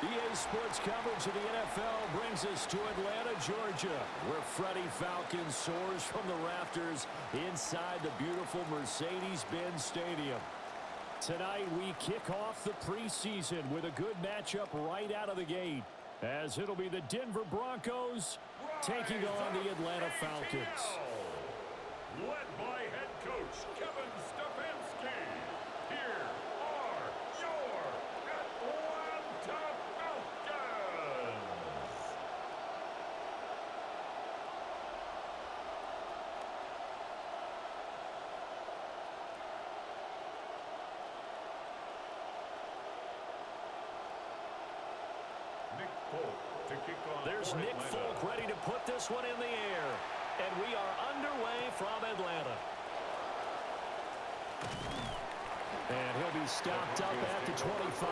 EA Sports coverage of the NFL brings us to Atlanta, Georgia, where Freddie Falcon soars from the rafters inside the beautiful Mercedes-Benz Stadium. Tonight, we kick off the preseason with a good matchup right out of the gate, as it'll be the Denver Broncos taking on the Atlanta Falcons. Led by head coach Kevin Stefanski, here are your Atlanta Falcons. Nick Folk to kick off. There's Nick Folk ready to put this one in the air. And we are underway from Atlanta. And he'll be stopped up at the 25.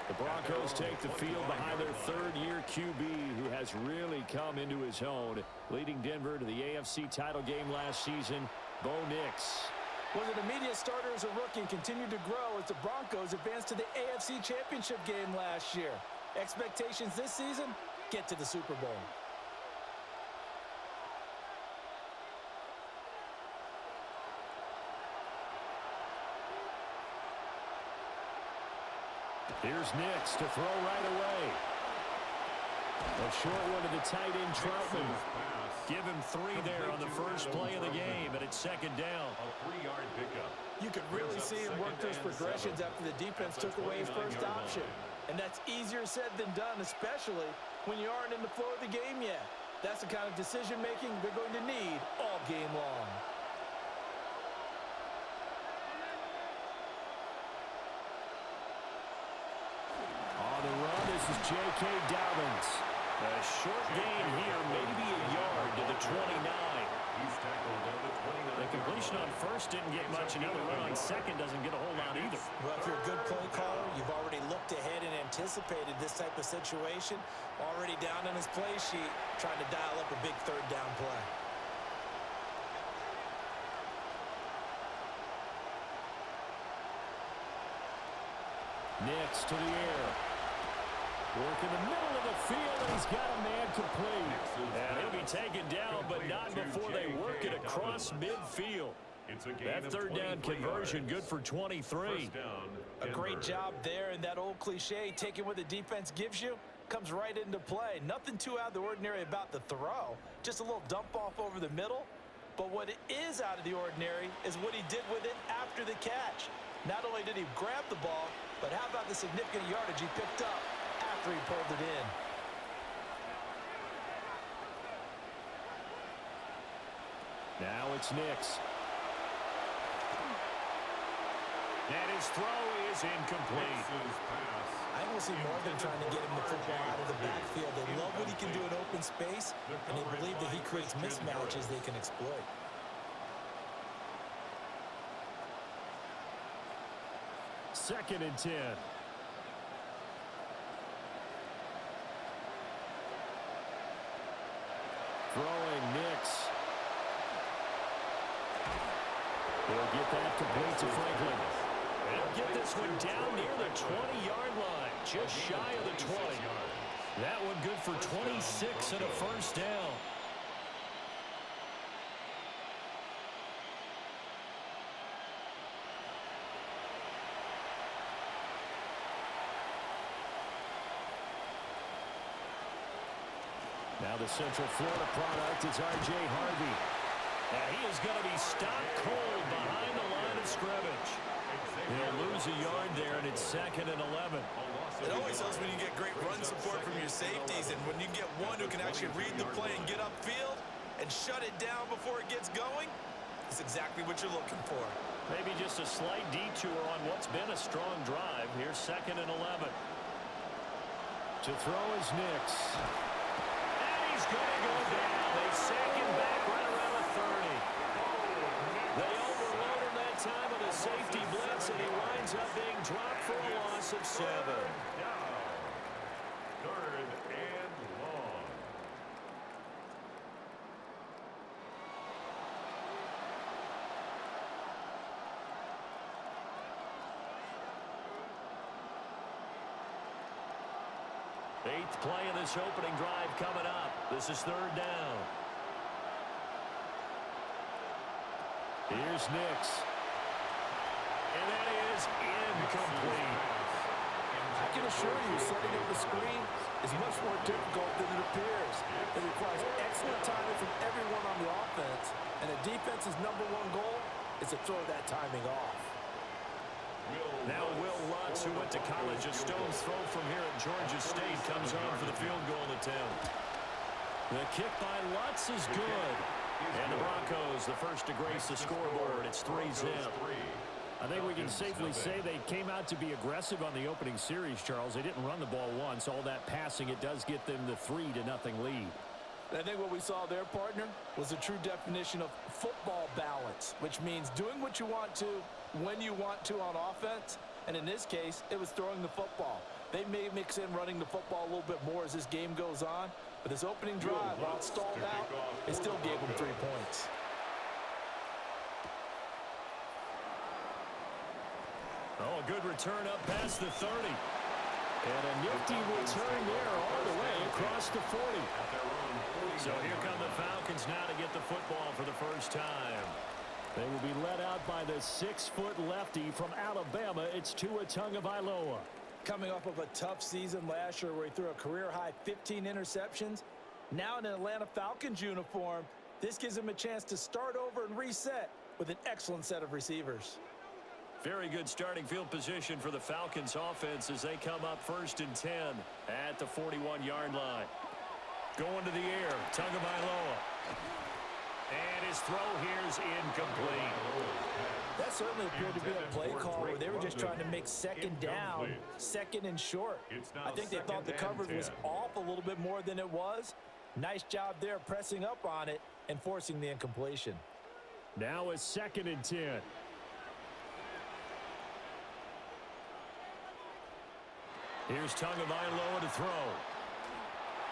The Broncos take the field behind their third-year QB, who has really come into his own, leading Denver to the AFC title game last season, Bo Nix. Was an immediate starter as a rookie and continued to grow as the Broncos advanced to the AFC Championship game last year. Expectations this season, get to the Super Bowl. Here's Nix to throw right away. A short one to the tight end, Troutman. Give him 3 there on the first play of the game, and it's second down. A 3-yard pickup. You could really see him work those progressions after the defense took away his first option. And that's easier said than done, especially when you aren't in the flow of the game yet. That's the kind of decision-making they're going to need all game long. On the run, this is J.K. Dobbins. A short gain here, maybe a yard to the 29. He's tackled on the 29. The completion on first didn't get much, and the run on second doesn't get a whole lot either. Well, if you're a good play caller, you've already looked ahead and anticipated this type of situation. Already down on his play sheet, trying to dial up a big third down play. Nix to the air. Work in the middle of the field, and he's got a man complete. And he'll be taken down, but not before they work it across midfield. That third down conversion good for 23. A great job there, and that old cliche, taking what the defense gives you, comes right into play. Nothing too out of the ordinary about the throw, just a little dump off over the middle. But what is out of the ordinary is what he did with it after the catch. Not only did he grab the ball, but how about the significant yardage he picked up after he pulled it in. Now it's Nix. And his throw is incomplete. I will see more than trying to get him the football out of the backfield. They love what he can do in open space, and they believe that he creates mismatches they can exploit. Second and 10. Throwing Nix. He'll get that complete to Franklin. And he'll get this one down near the 20-yard line, just shy of the 20. That one good for 26 and a first down. Now the Central Florida product is R.J. Harvey. And he is going to be stopped cold behind the line of scrimmage. He'll lose a yard there, and it's second and 11. It always helps when you get great run support from your safeties, and when you get one who can actually read the play and get upfield and shut it down before it gets going, it's exactly what you're looking for. Maybe just a slight detour on what's been a strong drive. Here's second and 11. To throw is Nix. He's going to go down. They sack him back right around the 30. They overload him that time with a safety blitz, and he winds up being dropped for a loss of 7. Third and long. Eighth play of this opening drive coming up. This is third down. Here's Nix. And that is incomplete. I can assure you, setting up the screen is much more difficult than it appears. It requires excellent timing from everyone on the offense, and the defense's #1 goal is to throw that timing off. Now Will Lutz, who went to college a stone's throw from here at Georgia State, comes on for the field goal attempt. The kick by Lutz is good. And the Broncos, the first to grace the scoreboard. It's 3-zip. I think we can safely say they came out to be aggressive on the opening series, Charles. They didn't run the ball once. All that passing, it does get them the 3-0 lead. I think what we saw there, partner, was a true definition of football balance, which means doing what you want to when you want to on offense. And in this case, it was throwing the football. They may mix in running the football a little bit more as this game goes on. But this opening drive, while it stalled out, it still gave them 3 points. Oh, a good return up past the 30. And a nifty return there all the way across the 40. So here come the Falcons now to get the football for the first time. They will be led out by the 6-foot lefty from Alabama. It's Tua Tagovailoa. Coming off of a tough season last year where he threw a career-high 15 interceptions, now in an Atlanta Falcons uniform, this gives him a chance to start over and reset with an excellent set of receivers. Very good starting field position for the Falcons offense as they come up 1st and 10 at the 41-yard line. Going to the air, Tagovailoa. And his throw here is incomplete. That certainly appeared to be a play call where they were just trying to make second down, second and short. I think they thought the coverage was off a little bit more than it was. Nice job there pressing up on it and forcing the incompletion. Now it's 2nd and 10. Here's Tagovailoa to throw.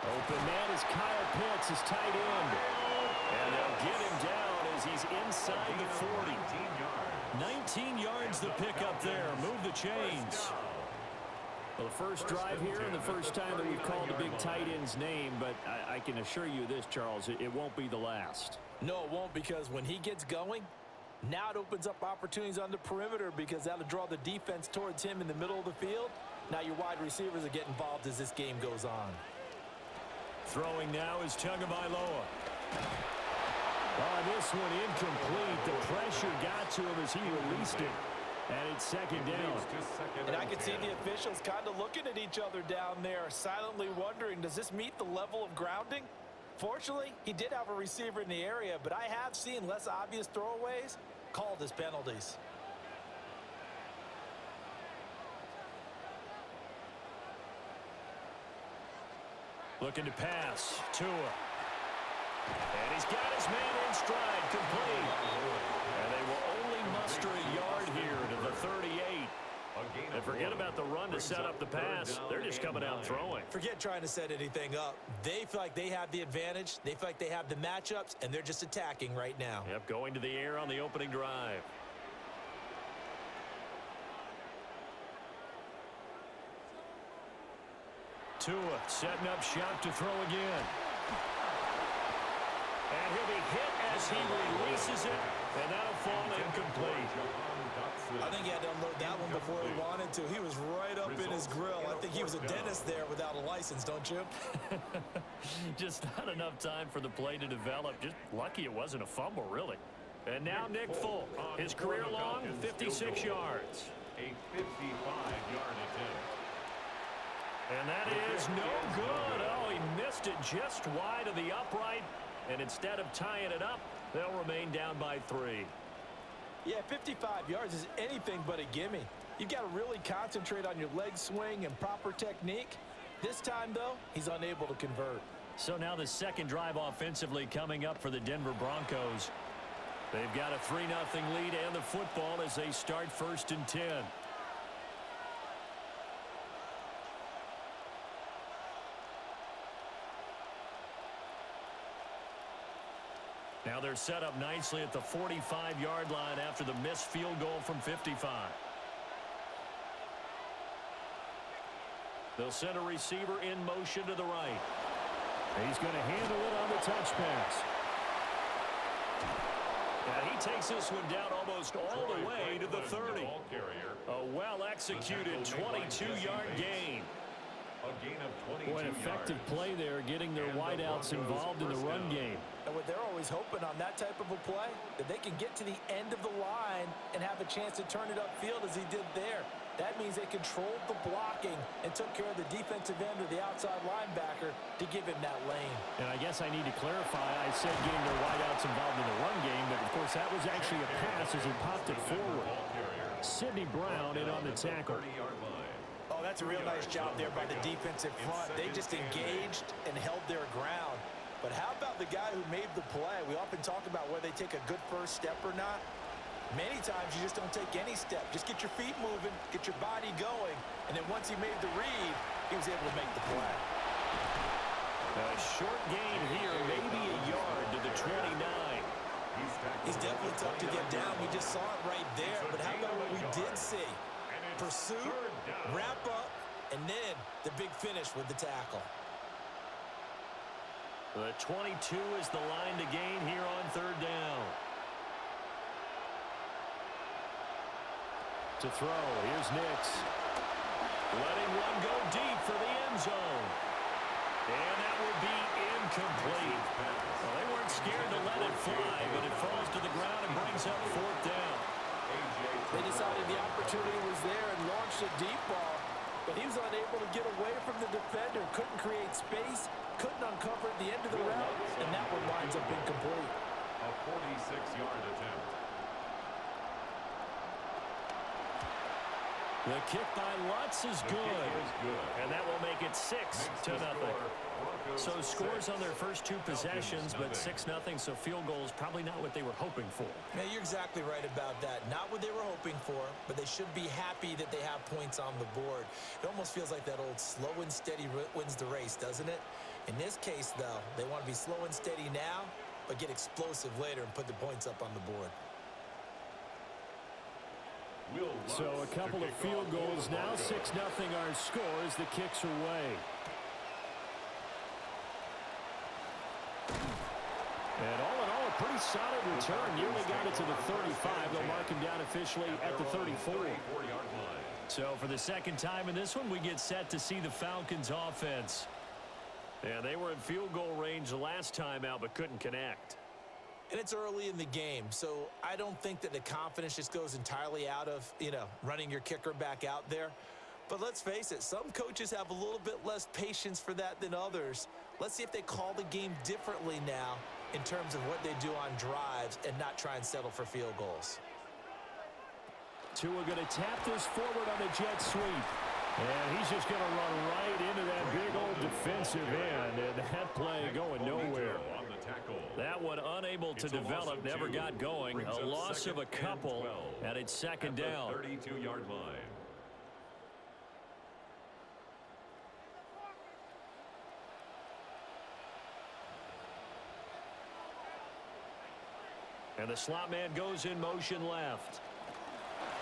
Open man is Kyle Pitts, his tight end. And they'll get him down as he's inside the 40. 19 yards the pickup there. Move the chains. Well, the first drive here and the first time that we've called a big tight end's name, but I can assure you this, Charles, it won't be the last. No, it won't, because when he gets going, now it opens up opportunities on the perimeter because that'll draw the defense towards him in the middle of the field. Now your wide receivers will get involved as this game goes on. Throwing now is Tagovailoa. Oh, this one incomplete. The pressure got to him as he released it. And it's 2nd down. And I can see the officials kind of looking at each other down there, silently wondering, does this meet the level of grounding? Fortunately, he did have a receiver in the area, but I have seen less obvious throwaways called as penalties. Looking to pass. Tua. And he's got his man in stride, complete. And they will only muster a yard here to the 38. And forget about the run to set up the pass. They're just coming out throwing. Forget trying to set anything up. They feel like they have the advantage. They feel like they have the matchups, and they're just attacking right now. Yep, going to the air on the opening drive. Tua setting up shop to throw again. And he'll be hit as he releases it, and that'll fall incomplete. I think he had to unload that one before he wanted to. He was right up in his grill. I think he was a dentist there without a license, don't you? Just not enough time for the play to develop. Just lucky it wasn't a fumble, really. And now Nick Folk, his career long, 56 yards. A 55-yard attempt. And that is no good. Oh, he missed it just wide of the upright. And instead of tying it up, they'll remain down by 3. Yeah, 55 yards is anything but a gimme. You've got to really concentrate on your leg swing and proper technique. This time, though, he's unable to convert. So now the second drive offensively coming up for the Denver Broncos. They've got a 3-0 lead and the football as they start 1st and 10. Now they're set up nicely at the 45-yard line after the missed field goal from 55. They'll send a receiver in motion to the right. He's going to handle it on the touch pass. And he takes this one down almost all the way to the 30. A well-executed 22-yard gain. Boy, an effective play there, getting their wideouts involved in the run game. And what they're always hoping on that type of a play, that they can get to the end of the line and have a chance to turn it upfield as he did there. That means they controlled the blocking and took care of the defensive end or the outside linebacker to give him that lane. And I guess I need to clarify, I said getting their wideouts involved in the run game, but of course that was actually a pass as he popped it forward. Sidney Brown in on the tackle. Oh, that's a real nice job there by the defensive front. They just engaged and held their ground. But how about the guy who made the play? We often talk about whether they take a good first step or not. Many times you just don't take any step. Just get your feet moving, get your body going, and then once he made the read, he was able to make the play. A short gain here, maybe a yard to the 29. He's definitely tough to get down. We just saw it right there. But how about what we did see? Pursuit, wrap up, and then the big finish with the tackle. The 22 is the line to gain here on third down. To throw, here's Nix. Letting one go deep for the end zone. And that will be incomplete. Well, they weren't scared to let it fly, but it falls to the ground and brings up fourth down. They decided the opportunity was there and launched a deep ball, but he was unable to get away from the defender, couldn't create space, couldn't uncover at the end of the route, and that one winds up incomplete. A 46-yard attempt. The kick by Lutz is good. And that will make it 6-0. So scores on their first two possessions, but 6-0, so field goal is probably not what they were hoping for. Yeah, you're exactly right about that. Not what they were hoping for, but they should be happy that they have points on the board. It almost feels like that old slow and steady wins the race, doesn't it? In this case, though, they want to be slow and steady now, but get explosive later and put the points up on the board. So a couple of field goals now, 6-0 our scores. The kicks are away. And all in all, a pretty solid return. Nearly got it to the 35. They'll mark him down officially at the 34. So for the second time in this one, we get set to see the Falcons offense. And they were in field goal range the last time out, but couldn't connect. And it's early in the game, so I don't think that the confidence just goes entirely out of, running your kicker back out there. But let's face it, some coaches have a little bit less patience for that than others. Let's see if they call the game differently now in terms of what they do on drives and not try and settle for field goals. Tua going to tap this forward on a jet sweep. And he's just going to run right into that big old defensive end. And that play going nowhere. That one unable to develop, never got going. A loss of a couple, and it's second down. 32-yard line. And the slot man goes in motion left.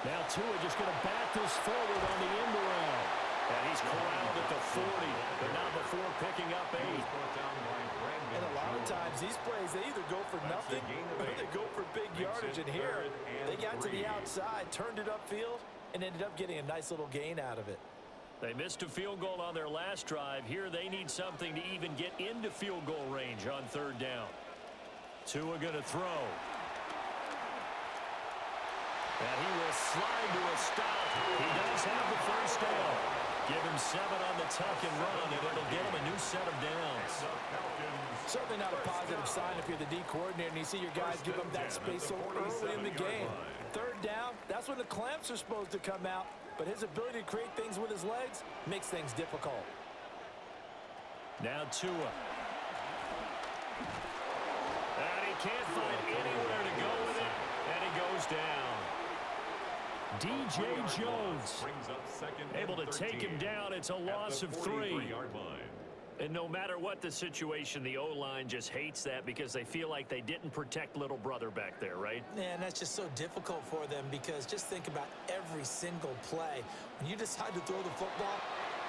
Now Tua just going to bat this forward on the end around. And he's corralled at the 40, but not before picking up 8. And a lot of times these plays, they either go for nothing or they go for big yardage. And here, they got to the outside, turned it upfield, and ended up getting a nice little gain out of it. They missed a field goal on their last drive. Here they need something to even get into field goal range on third down. Tua going to throw. And he will slide to a stop. He does have the first down. Give him 7 on the tuck and run, and it'll get him a new set of downs. Certainly not a positive sign if you're the D coordinator and you see your guys give up that space so early in the game. Third down, that's when the clamps are supposed to come out, but his ability to create things with his legs makes things difficult. Now Tua. And he can't find anywhere to go with it, and he goes down. DJ Jones able to take him down. It's a loss of 3. And no matter what the situation, the O-line just hates that because they feel like they didn't protect little brother back there, right? Yeah, and that's just so difficult for them because just think about every single play. When you decide to throw the football,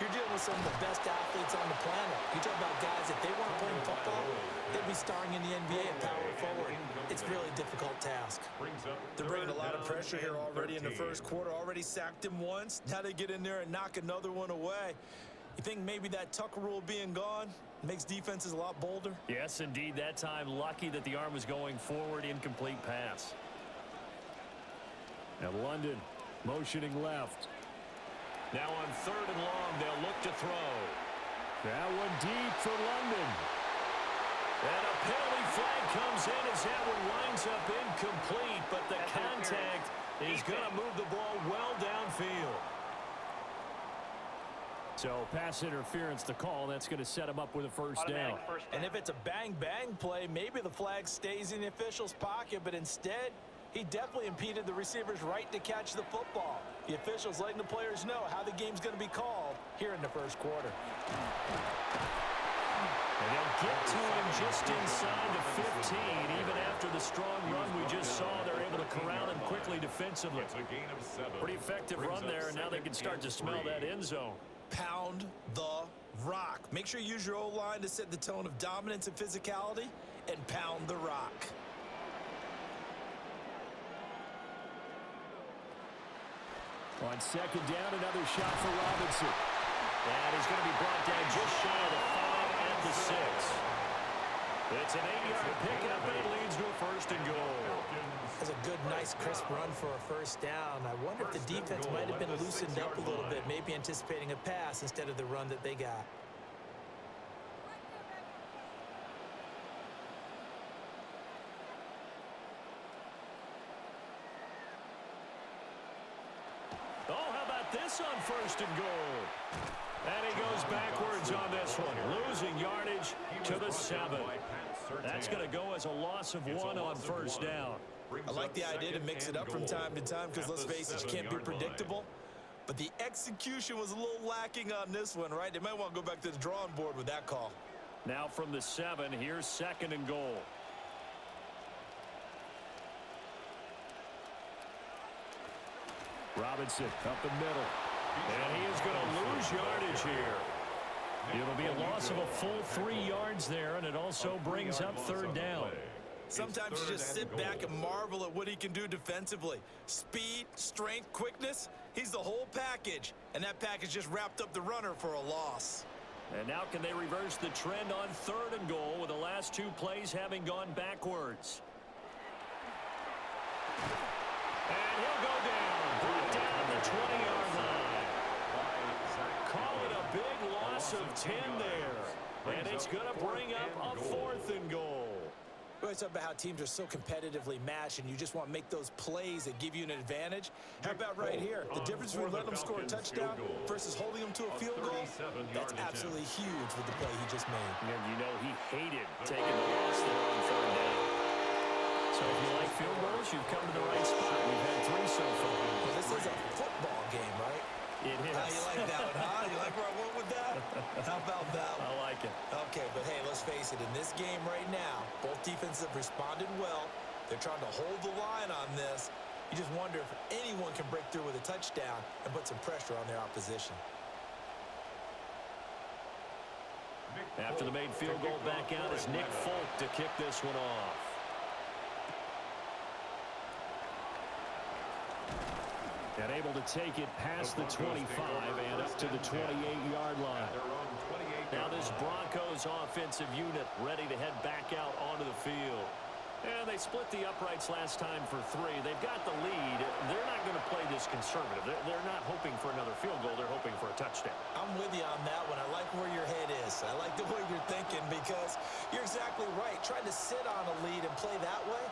You're dealing with some of the best athletes on the planet. You talk about guys, if they weren't playing football, they'd be starring in the NBA at power forward. It's a really difficult task. They're bringing a lot of pressure here already in the first quarter. Already sacked him once. Now they get in there and knock another one away. You think maybe that Tucker rule being gone makes defenses a lot bolder? Yes, indeed. That time, lucky that the arm was going forward. Incomplete pass. Now London motioning left. Now on 3rd and long, they'll look to throw. That one deep for London. And a penalty flag comes in as that one winds up incomplete, but the contact is going to move the ball well downfield. So pass interference to call. That's going to set him up with a first down. And if it's a bang-bang play, maybe the flag stays in the official's pocket, but instead, he definitely impeded the receiver's right to catch the football. The officials letting the players know how the game's going to be called here in the first quarter. And they'll get to him just inside the 15. Even after the strong run we just saw, they're able to corral him quickly defensively. It's a gain of 7. Pretty effective run there, and now they can start to smell that end zone. Pound the rock. Make sure you use your O-line to set the tone of dominance and physicality, and pound the rock. On 2nd down, another shot for Robinson. And he's going to be brought down just shy of the 5 at the 6. It's an 8-yard pickup, and it leads to a 1st and goal. That's a good, nice, crisp run for a first down. I wonder if the defense might have been loosened up a little bit, maybe anticipating a pass instead of the run that they got. Oh, how about this on 1st and goal? And he goes backwards on this one, losing yardage to the 7. That's going to go as a loss of 1 on 1st down. I like the idea to mix it up from time to time because, let's face it, you can't be predictable. But the execution was a little lacking on this one, right? They might want to go back to the drawing board with that call. Now from the 7, here's 2nd and goal. Robinson up the middle. And he is going to lose yardage here. It'll be a loss of a full 3 yards there, and it also brings up 3rd down. Sometimes you just sit back and marvel at what he can do defensively. Speed, strength, quickness, he's the whole package. And that package just wrapped up the runner for a loss. And now can they reverse the trend on 3rd and goal with the last 2 plays having gone backwards? And he'll go down. Brought down at the 20-yard line. Call it a big loss of 10 there. And it's going to bring up a 4th and goal. We always talk about how teams are so competitively matched, and you just want to make those plays that give you an advantage. How about right here? The difference between letting them score a touchdown versus holding them to a field goal, that's absolutely huge with the play he just made. And you know he hated taking the loss there on 3rd down. So if you like field goals, you've come to the right spot. We've had 3 so far. Well, this is a football game, right? It is. You like that one, huh? You like where I went with that? How about that one? I like it. Okay, but hey, let's face it. In this game right now, both defenses have responded well. They're trying to hold the line on this. You just wonder if anyone can break through with a touchdown and put some pressure on their opposition. After the made field goal, back out is Nick Folk to kick this one off. And able to take it past the 25 and up to the 28-yard line. Now this Broncos offensive unit ready to head back out onto the field. And they split the uprights last time for 3. They've got the lead. They're not going to play this conservative. They're not hoping for another field goal. They're hoping for a touchdown. I'm with you on that one. I like where your head is. I like the way you're thinking because you're exactly right. Trying to sit on a lead and play that way,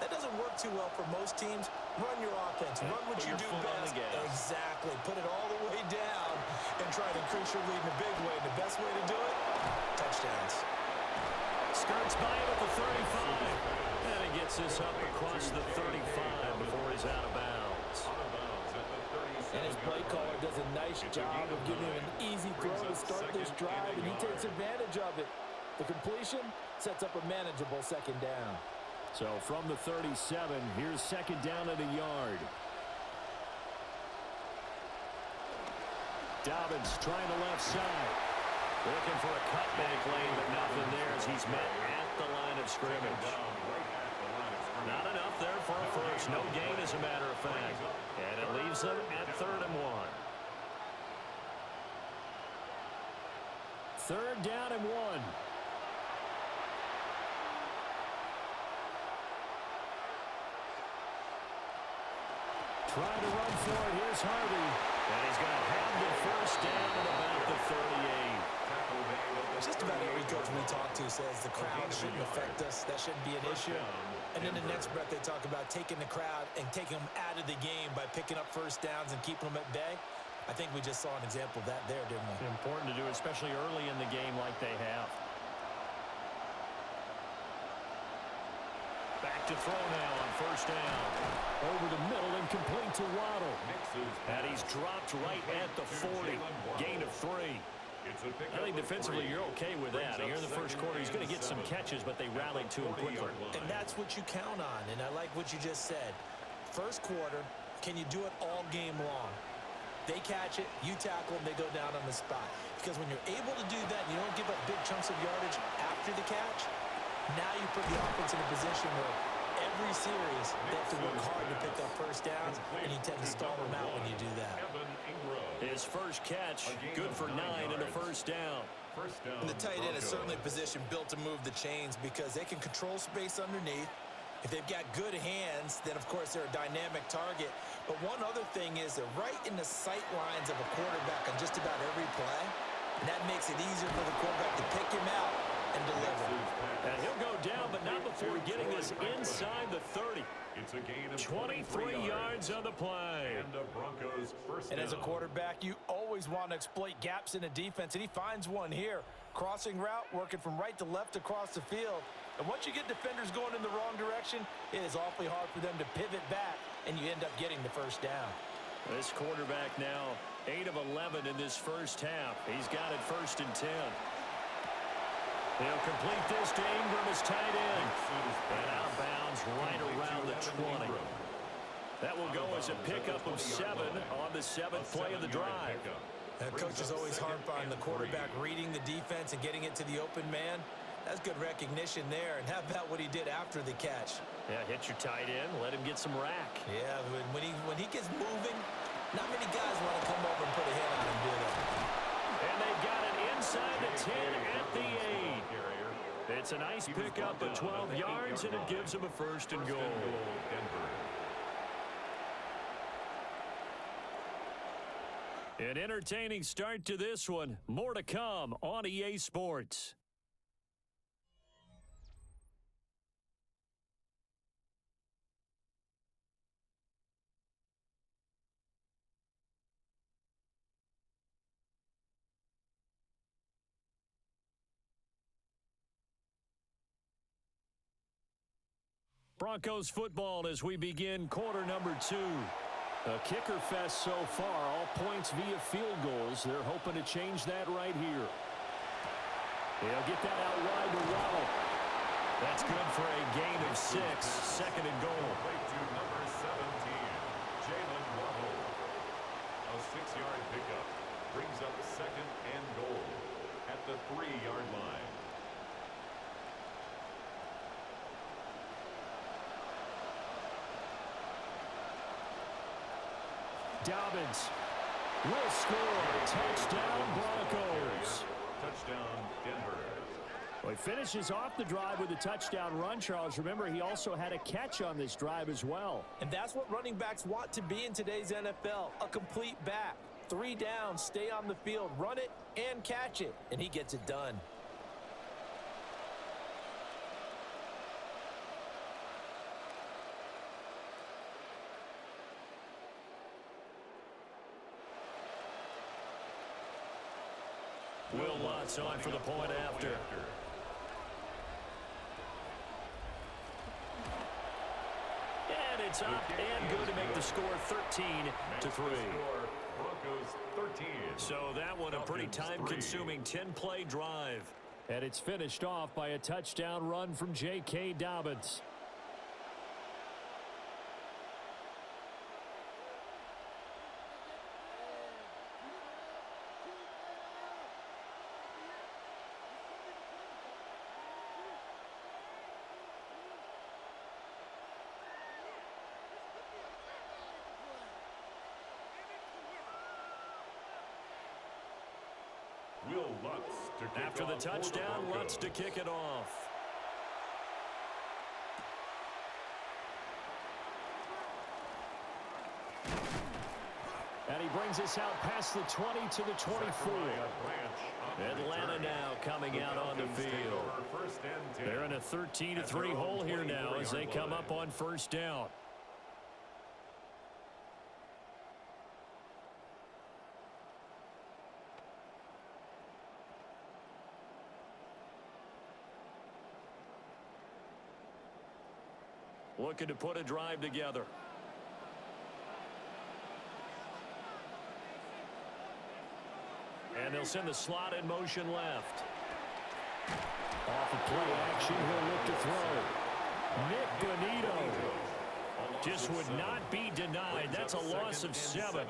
that doesn't work too well for most teams. Run your offense. Run what you do best. Exactly. Put it all the way down and try to increase your lead in a big way. The best way to do it, touchdowns. Skirts by him at the 35. And he gets this up across the 35 before he's out of bounds. And his play caller does a nice job of giving him an easy throw to start this drive, and he takes advantage of it. The completion sets up a manageable 2nd down. So from the 37, here's 2nd down at a yard. Dobbins trying the left side. Looking for a cutback lane, but nothing there as he's met at the line of scrimmage. Not enough there for a first. No gain, as a matter of fact. And it leaves them at 3rd and 1. 3rd down and 1. Trying to run for it. Here's Harvey. And he's going to have the first down at about the 38. Just about every coach we talk to says the crowd shouldn't affect us. That shouldn't be an issue. And in the next breath, they talk about taking the crowd and taking them out of the game by picking up first downs and keeping them at bay. I think we just saw an example of that there, didn't we? Important to do, especially early in the game like they have. Back to throw now on first down. Over the middle and complete to Waddle. And he's dropped right at the 40. Gain of 3. I think defensively you're okay with that. Here in the first quarter, he's going to get some catches, but they rallied to him quickly. And that's what you count on, and I like what you just said. First quarter, can you do it all game long? They catch it, you tackle them, they go down on the spot. Because when you're able to do that, and you don't give up big chunks of yardage after the catch, now you put the offense in a position where every series they have to work hard to pick up first downs, and you tend to stall them out when you do that. His first catch, good for 9 and a first down. And the tight end is certainly a position built to move the chains because they can control space underneath. If they've got good hands, then, of course, they're a dynamic target. But one other thing is they're right in the sight lines of a quarterback on just about every play, and that makes it easier for the quarterback to pick him out and deliver. And he'll go down, but not before getting this inside the 30. It's a gain of 23 yards on the play. And the Broncos first down. And as a quarterback, you always want to exploit gaps in the defense, and he finds one here. Crossing route, working from right to left across the field. And once you get defenders going in the wrong direction, it is awfully hard for them to pivot back, and you end up getting the first down. This quarterback now 8 of 11 in this first half. He's got it 1st and 10. He'll complete this to Ingram as tight end. And out of bounds right around the 20. That will go as a pickup of 7 on the 7th play of the drive. Coaches always harp on the quarterback reading the defense and getting it to the open man. That's good recognition there. And how about what he did after the catch? Yeah, hit your tight end, let him get some rack. Yeah, when he gets moving, not many guys want to come over and put a hit on him, do they? And they've got it inside the 10 at the 8. It's a nice pickup of 12 yards, and it gives him a 1st and goal. An entertaining start to this one. More to come on EA Sports. Broncos football as we begin quarter number 2. A kicker fest so far, all points via field goals. They're hoping to change that right here. They'll get that out wide to Waddle. That's good for a gain of 6, 2nd and goal. To number 17, Jalen Waddle. A 6-yard pickup brings up 2nd and goal at the 3-yard line. Dobbins will score. Touchdown, Broncos. Touchdown, Denver. Well, he finishes off the drive with a touchdown run, Charles. Remember, he also had a catch on this drive as well. And that's what running backs want to be in today's NFL, a complete back. 3 downs, stay on the field, run it, and catch it. And he gets it done. Will Lutz on for the point after. And it's up and good to make the score 13-3. Broncos 13. So that one a pretty time-consuming 10-play drive. And it's finished off by a touchdown run from J.K. Dobbins. Will Lutz to kick After the off for touchdown, Broncos. Lutz to kick it off. And he brings us out past the 20 to the 24. Atlanta now coming out on the field. They're in a 13-3 hole here now as they come up on first down. Looking to put a drive together. And they'll send the slot in motion left. Off of play action, he'll look to throw. Nick Bonito just would not be denied. That's a loss of 7.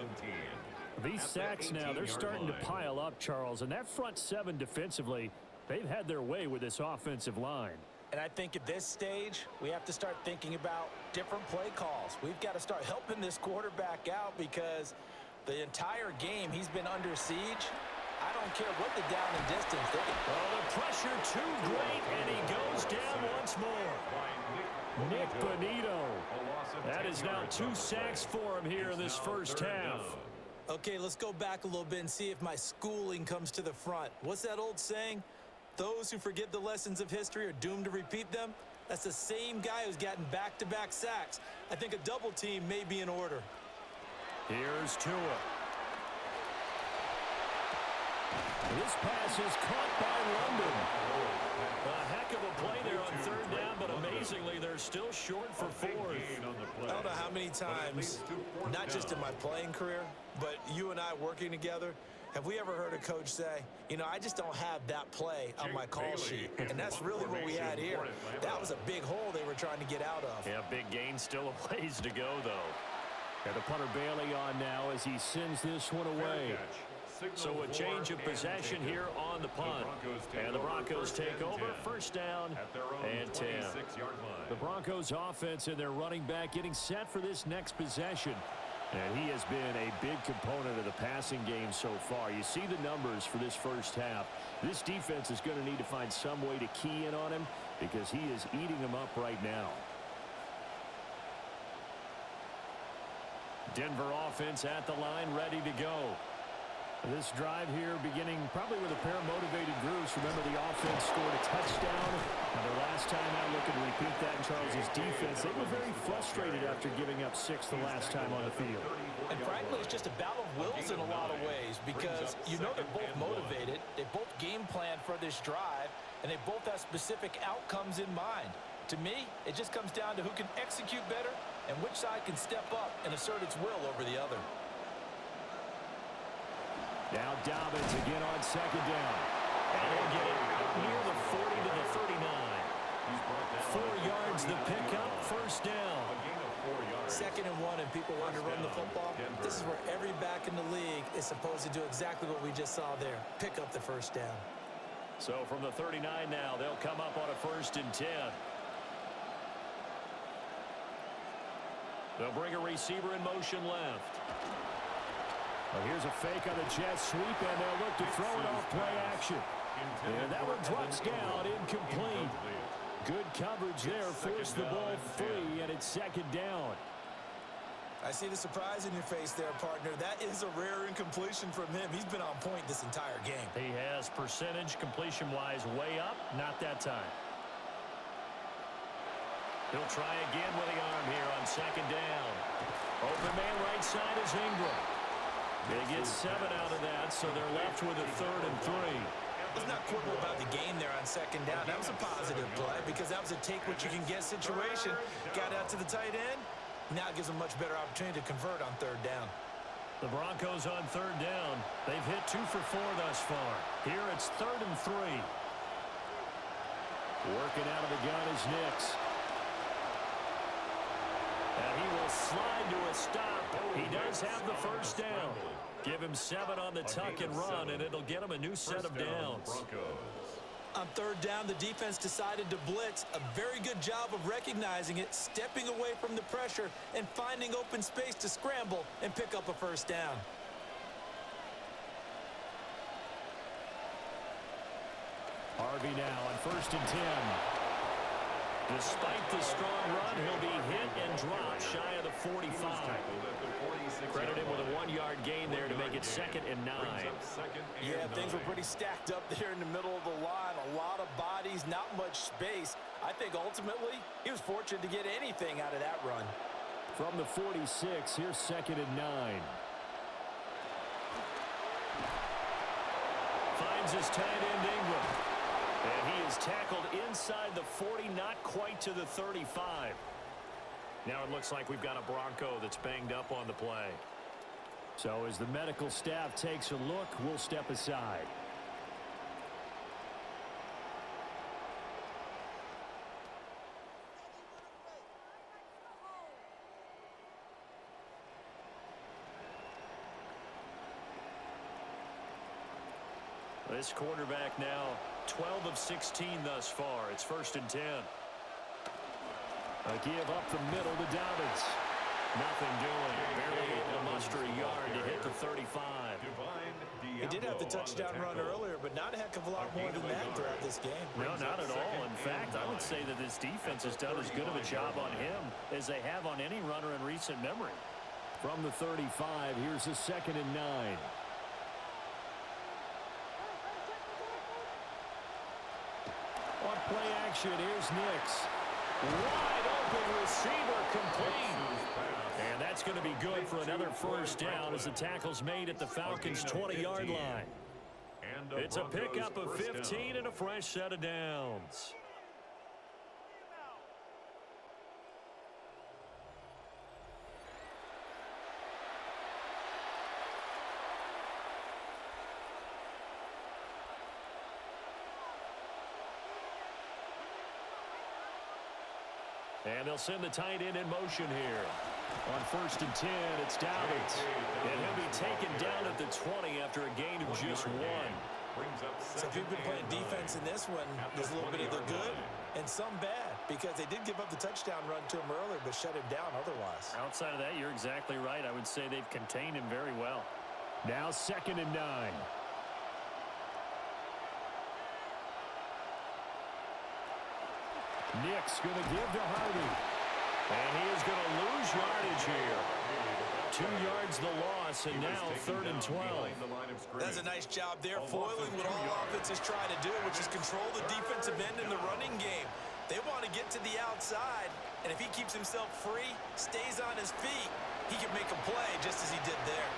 These sacks now, they're starting to pile up, Charles. And that front 7 defensively, they've had their way with this offensive line. And I think at this stage, we have to start thinking about different play calls. We've got to start helping this quarterback out because the entire game he's been under siege. I don't care what the down and distance. Oh, the pressure too great, and he goes down once more. Nick Bonito. That is now 2 sacks for him here in this first half. Okay, let's go back a little bit and see if my schooling comes to the front. What's that old saying? Those who forget the lessons of history are doomed to repeat them. That's the same guy who's gotten back-to-back sacks. I think a double team may be in order. Here's Tua. This pass is caught by London. A heck of a play there on third down, but amazingly, they're still short for 4th. I don't know how many times, not just in my playing career, but you and I working together, have we ever heard a coach say, you know, I just don't have that play on my call sheet. And that's really what we had here. That was a big hole they were trying to get out of. Yeah, big gain, still a ways to go, though. And the punter Bailey on now as he sends this one away. So a change of possession here on the punt. And the Broncos take over, first down and 10. The Broncos offense and their running back getting set for this next possession. And he has been a big component of the passing game so far. You see the numbers for this first half. This defense is going to need to find some way to key in on him because he is eating them up right now. Denver offense at the line, ready to go. This drive here beginning probably with a pair of motivated groups. Remember, the offense scored a touchdown. And the last time out, looking to repeat that in Charles's defense. They were very frustrated after giving up 6 the last time on the field. And frankly, it's just a battle of wills in a lot of ways because you know they're both motivated. They both game plan for this drive, and they both have specific outcomes in mind. To me, it just comes down to who can execute better and which side can step up and assert its will over the other. Now Dobbins again on second down. And he'll get it out near the 40 to the 39. 4 yards the pickup, first down. Second and 1 and people want to run the football. This is where every back in the league is supposed to do exactly what we just saw there. Pick up the first down. So from the 39 now, they'll come up on a first and 10. They'll bring a receiver in motion left. Well, here's a fake on the jet sweep, and they'll look to throw it off play action. And that one drops down, incomplete. Good coverage there, forced the ball free, and it's second down. I see the surprise in your face there, partner. That is a rare incompletion from him. He's been on point this entire game. He has percentage completion-wise way up, not that time. He'll try again with the arm here on second down. Open man right side is Ingram. They get 7 out of that, so they're left with a 3rd and 3. Let's not quibble about the game there on second down. That was a positive play because that was a take-what-you-can-get situation. Got out to the tight end. Now it gives them a much better opportunity to convert on third down. The Broncos on third down. They've hit 2 for 4 thus far. Here it's 3rd and 3. Working out of the gun is Nix. And he will slide to a stop. He does have the first down. Give him 7 on the tuck and run, and it'll get him a new set of downs. On third down, the defense decided to blitz. A very good job of recognizing it, stepping away from the pressure, and finding open space to scramble and pick up a first down. Harvey now on 1st and 10. Despite the strong run, he'll be hit and dropped shy of the 45. Credit him with a 1-yard gain there to make it 2nd and 9. Yeah, things were pretty stacked up there in the middle of the line. A lot of bodies, not much space. I think ultimately he was fortunate to get anything out of that run. From the 46, here's 2nd and 9. Finds his tight end Ingram. And he is tackled inside the 40, not quite to the 35. Now it looks like we've got a Bronco that's banged up on the play. So as the medical staff takes a look, we'll step aside. This quarterback now 12 of 16 thus far. It's 1st and 10. A give up the middle to Dobbins. Nothing doing. Barely able to muster a yard to hit the 35. He did have the touchdown run earlier, but not a heck of a lot more than that throughout this game. No, not at all. In fact, I would say that this defense has done as good of a job on him as they have on any runner in recent memory. From the 35, here's a 2nd and 9. On play action, here's Nix. Wide open receiver complete. And that's going to be good for another 1st down as the tackle's made at the Falcons' 20-yard line. It's a pickup of 15 and a fresh set of downs. And they'll send the tight end in motion here. On 1st and 10, it's Dobbins. And he'll be taken down at the 20 after a gain of just 1. So if you've been playing defense in this one, there's a little bit of the good and some bad, because they did give up the touchdown run to him earlier, but shut him down otherwise. Outside of that, you're exactly right. I would say they've contained him very well. Now 2nd and 9. Nick's going to give to Harvey. And he is going to lose yardage here. 2 yards the loss, and now 3rd and 12. That's a nice job there, foiling what all offenses try to do, which is control the defensive end in the running game. They want to get to the outside, and if he keeps himself free, stays on his feet, he can make a play just as he did there.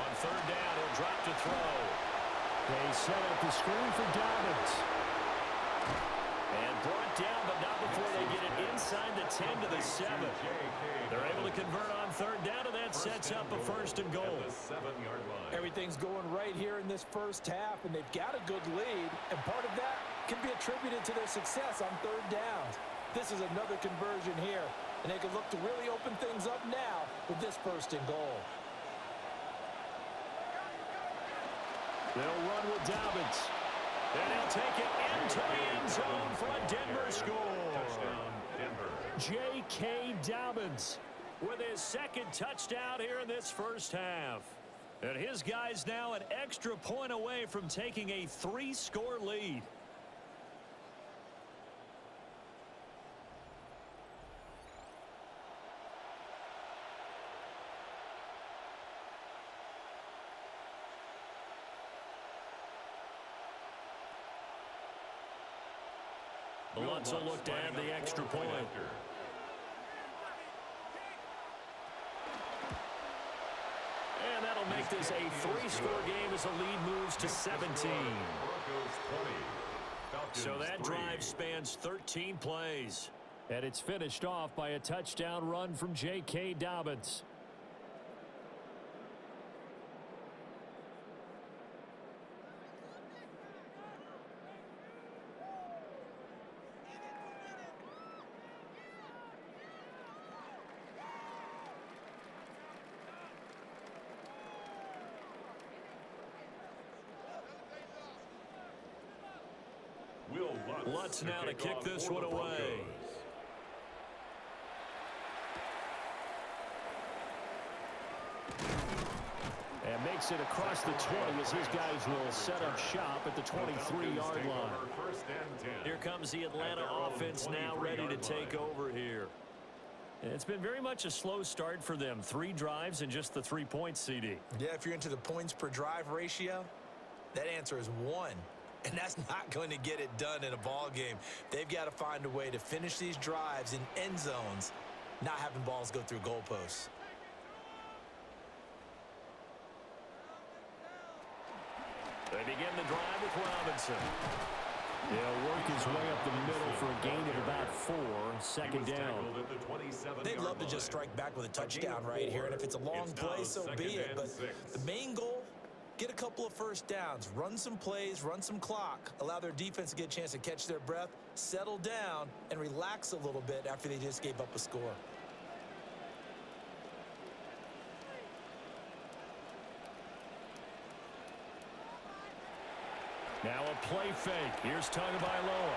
On 3rd down, he'll drop to throw. They set up the screen for Dobbins. And brought down, but not before they get it inside the 10 to the 7. They're able to convert on 3rd down, and that sets up a 1st and goal. Everything's going right here in this first half, and they've got a good lead, and part of that can be attributed to their success on 3rd downs. This is another conversion here, and they can look to really open things up now with this 1st and goal. They'll run with Dobbins. And he'll take it into the end zone for a Denver score. J.K. Dobbins with his 2nd touchdown here in this first half. And his guys now an extra point away from taking a 3-score lead. The Lutz will look to add the extra point. And that'll make this a 3-score game as the lead moves to 17. So that drive spans 13 plays. And it's finished off by a touchdown run from J.K. Dobbins. Lutz now to kick this one away. And makes takes it across the 20 as his guys will set up shop at the 23-yard line. Here comes the Atlanta offense now ready to take over here. It's been very much a slow start for them. 3 drives and just the 3 points, CD. Yeah, if you're into the points per drive ratio, that answer is 1. And that's not going to get it done in a ball game. They've got to find a way to finish these drives in end zones, not having balls go through goalposts. They begin the drive with Robinson. He'll work his way up the middle for a gain of about 4. Second down. They'd love to just strike back with a touchdown right here, and if it's a long play, so be it. But the main goal, get a couple of first downs, run some plays, run some clock, allow their defense to get a chance to catch their breath, settle down, and relax a little bit after they just gave up a score. Now a play fake. Here's Tagovailoa.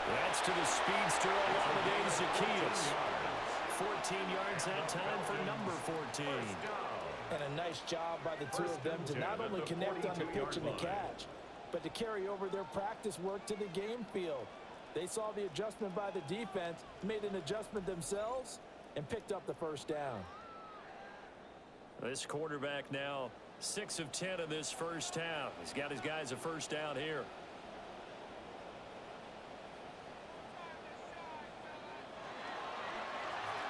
That's to the speedster Olamide Zaccheaus. 14 yards that time for number 14. And a nice job by the two of them to not only connect on the pitch and the catch, but to carry over their practice work to the game field. They saw the adjustment by the defense, made an adjustment themselves, and picked up the first down. This quarterback now 6 of 10 in this first half. He's got his guys a first down here.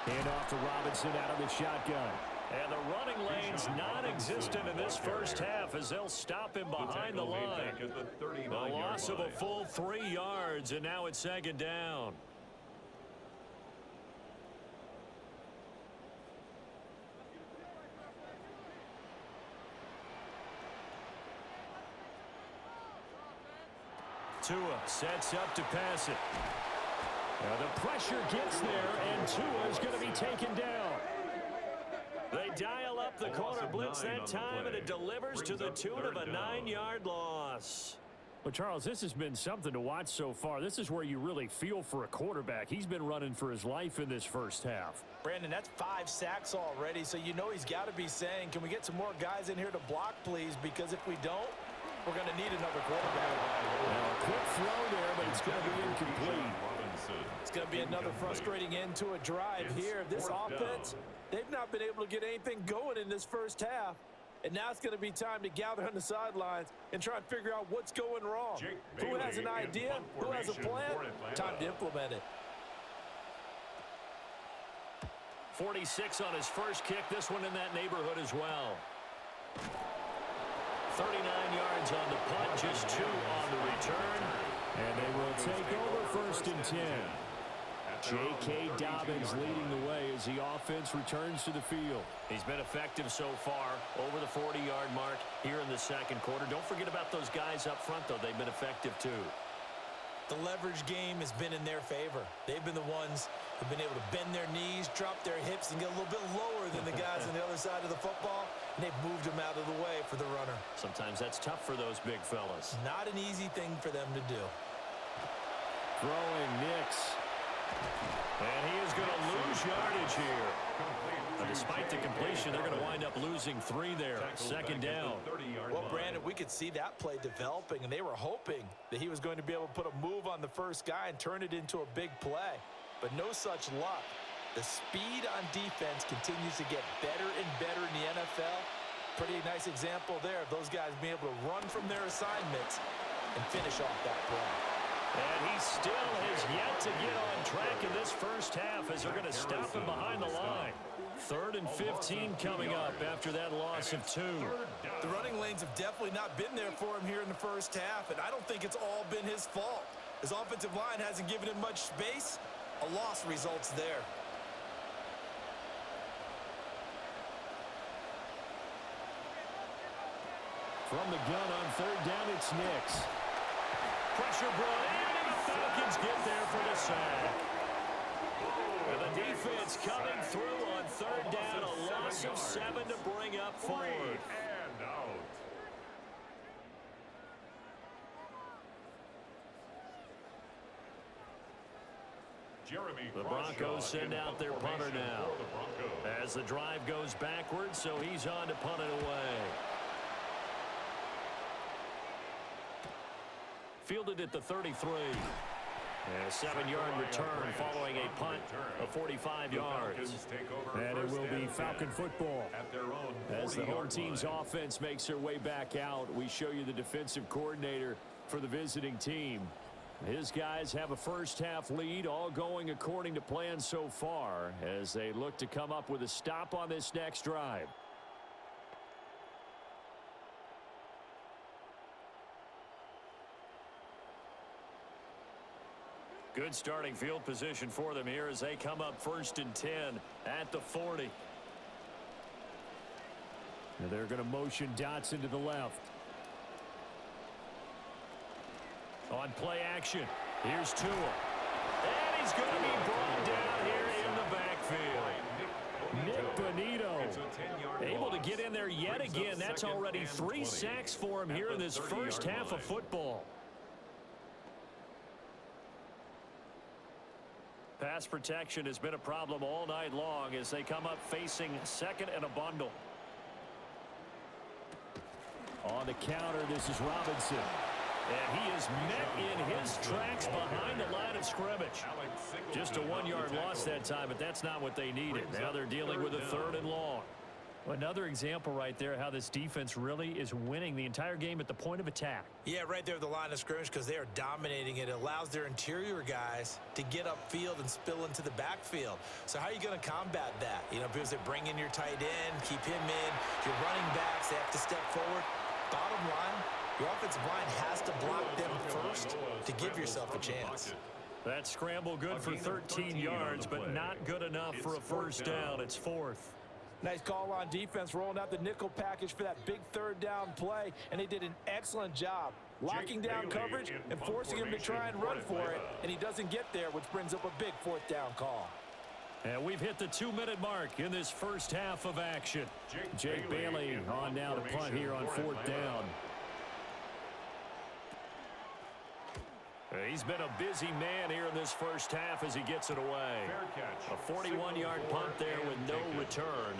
Hand off to Robinson out of the shotgun. And the running lane's non-existent in this first half as they'll stop him behind the line. The loss of a full 3 yards, and now it's second down. Tua sets up to pass it. Now the pressure gets there, and Tua is going to be taken down. They dial up the corner blitz that time, and it delivers to the tune of a 9-yard loss. Well, Charles, this has been something to watch so far. This is where you really feel for a quarterback. He's been running for his life in this first half. Brandon, that's 5 sacks already, so you know he's got to be saying, can we get some more guys in here to block, please? Because if we don't, we're going to need another quarterback. Now, a quick throw there, but it's going to be incomplete. It's going to be another frustrating end to a drive here. This offense, they've not been able to get anything going in this first half. And now it's going to be time to gather on the sidelines and try and figure out what's going wrong. Who has an idea? Who has a plan? Time to implement it. 46 on his first kick. This one in that neighborhood as well. 39 yards on the punt, just 2 on the return. And they will take over first and 10. J.K. Dobbins leading the way as the offense returns to the field. He's been effective so far, over the 40-yard mark here in the second quarter. Don't forget about those guys up front, though. They've been effective, too. The leverage game has been in their favor. They've been the ones who've been able to bend their knees, drop their hips, and get a little bit lower than the guys on the other side of the football, and they've moved them out of the way for the runner. Sometimes that's tough for those big fellas. Not an easy thing for them to do. Throwing Nix. And he is going to lose yardage here. Despite the completion, they're going to wind up losing 3 there. Second down. Well, Brandon, we could see that play developing, and they were hoping that he was going to be able to put a move on the first guy and turn it into a big play. But no such luck. The speed on defense continues to get better and better in the NFL. Pretty nice example there of those guys being able to run from their assignments and finish off that play. And he still has yet to get on track in this first half as they're going to stop him behind the line. 3rd and 15 coming up after that loss of 2. The running lanes have definitely not been there for him here in the first half, and I don't think it's all been his fault. His offensive line hasn't given him much space. A loss results there. From the gun on 3rd down, it's Nix. Pressure brought in, and the Falcons get there for the sack. And the defense coming through on 3rd down, a loss of 7 to bring up 4th. And out. The Broncos send out their punter now as the drive goes backwards, so he's on to punt it away. Fielded at the 33. And a 7-yard return following a punt of 45 yards. And it will be Falcon football. As the home team's offense makes their way back out, we show you the defensive coordinator for the visiting team. His guys have a first-half lead, all going according to plan so far, as they look to come up with a stop on this next drive. Good starting field position for them here as they come up 1st and 10 at the 40. And they're going to motion Dotson to the left. On play action, here's Tua. And he's going to be brought down here in the backfield. Nick Bonito able to get in there yet again. That's already 3 sacks for him here in this first half of football. Pass protection has been a problem all night long as they come up facing 2nd and a bundle. On the counter, this is Robinson. And he is met in his tracks behind the line of scrimmage. Just a 1-yard loss that time, but that's not what they needed. Now they're dealing with a 3rd and long. Another example right there how this defense really is winning the entire game at the point of attack. Yeah, right there at the line of scrimmage because they are dominating it. It allows their interior guys to get upfield and spill into the backfield. So how are you going to combat that? You know, because they bring in your tight end, keep him in. Your running backs, they have to step forward. Bottom line, your offensive line has to block them first to give yourself a chance. That scramble good for 13 yards, but not good enough for a first down. It's 4th. Nice call on defense, rolling out the nickel package for that big 3rd down play, and they did an excellent job locking down coverage and forcing him to try and run for it, and he doesn't get there, which brings up a big 4th down call. And we've hit the 2-minute mark in this first half of action. Jake Bailey on now to punt here on 4th down. He's been a busy man here in this first half as he gets it away. A 41-yard punt there with no return.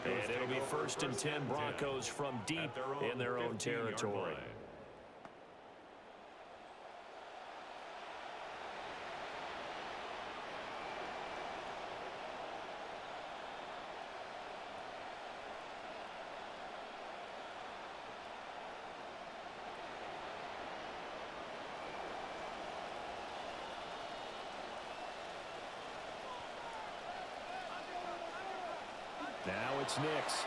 And it'll be 1st and 10 Broncos from deep in their own territory. Now it's Nix.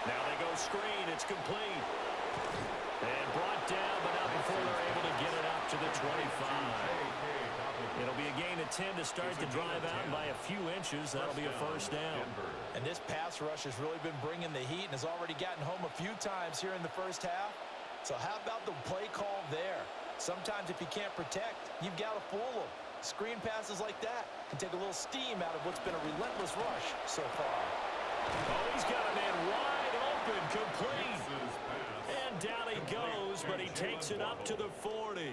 Now they go screen. It's complete. And brought down, but not before they're able to get it up to the 25. It'll be a gain of 10 to start the drive out by a few inches. That'll be a first down. And this pass rush has really been bringing the heat and has already gotten home a few times here in the first half. So how about the play call there? Sometimes if you can't protect, you've got to fool them. Screen passes like that can take a little steam out of what's been a relentless rush so far. Oh, he's got a man wide open, complete. And down he goes, but he takes it up to the 40.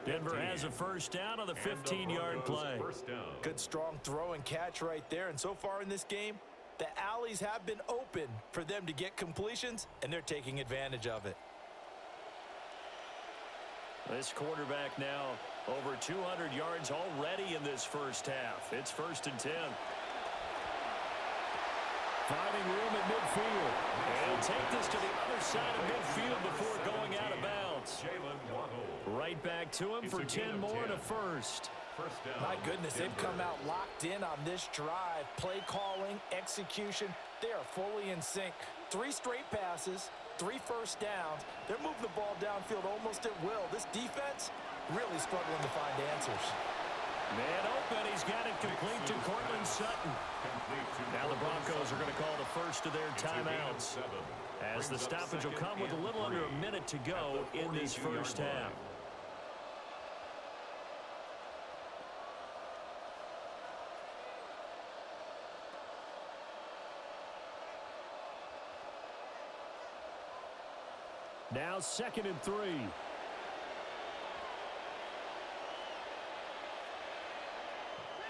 Denver has a first down on the 15-yard play. Good strong throw and catch right there. And so far in this game, the alleys have been open for them to get completions, and they're taking advantage of it. This quarterback now over 200 yards already in this first half. It's 1st and 10. Finding room at midfield. And he'll take this to the other side of midfield before going out of bounds. Right back to him for 10 more and a first. My goodness, they've come out locked in on this drive. Play calling, execution, they are fully in sync. 3 straight passes, 3 first downs. They're moving the ball downfield almost at will. This defense really struggling to find answers. Man open, he's got it complete to Cortland Sutton. Now the Broncos are going to call the first of their timeouts, as the stoppage will come with a little under a minute to go in this first half. Now 2nd and 3.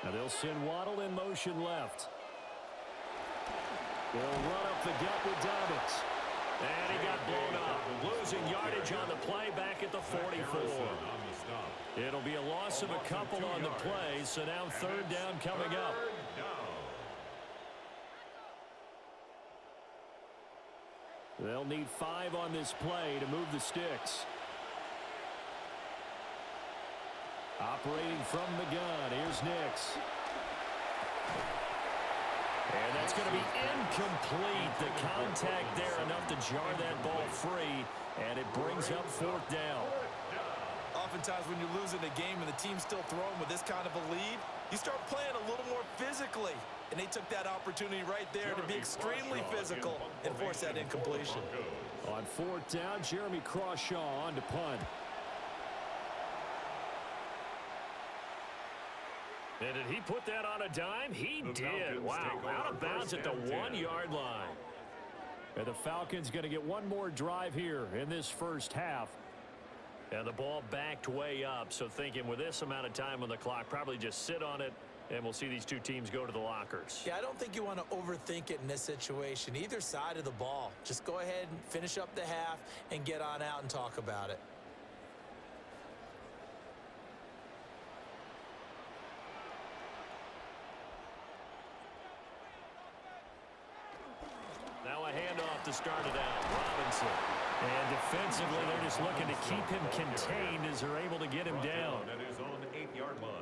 Now they'll send Waddle in motion left. They'll run up the gut with Dobbins. And he got blown up. Losing yardage on the play back at the 44. It'll be a loss of a couple on the play, so now third down coming up. They'll need 5 on this play to move the sticks. Operating from the gun, here's Nix. And that's going to be incomplete. The contact there enough to jar that ball free, and it brings up fourth down. Oftentimes when you're losing a game and the team's still throwing with this kind of a lead, you start playing a little more physically. And they took that opportunity right there to be extremely physical and force that incompletion. On fourth down, Jeremy Crawshaw on to punt. And did he put that on a dime? He did. Wow, out of bounds at the 1-yard line. And the Falcons going to get one more drive here in this first half. And the ball backed way up, so thinking with this amount of time on the clock, probably just sit on it, and we'll see these two teams go to the lockers. Yeah, I don't think you want to overthink it in this situation. Either side of the ball. Just go ahead and finish up the half and get on out and talk about it. Now a handoff to start it out. Robinson. And defensively, they're just looking to keep him contained as they're able to get him down.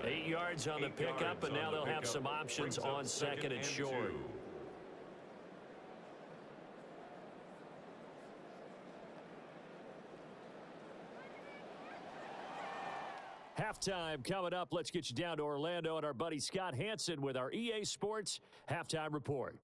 8 yards on the pickup, and now they'll have some options on second and short. Halftime coming up. Let's get you down to Orlando and our buddy Scott Hansen with our EA Sports Halftime Report.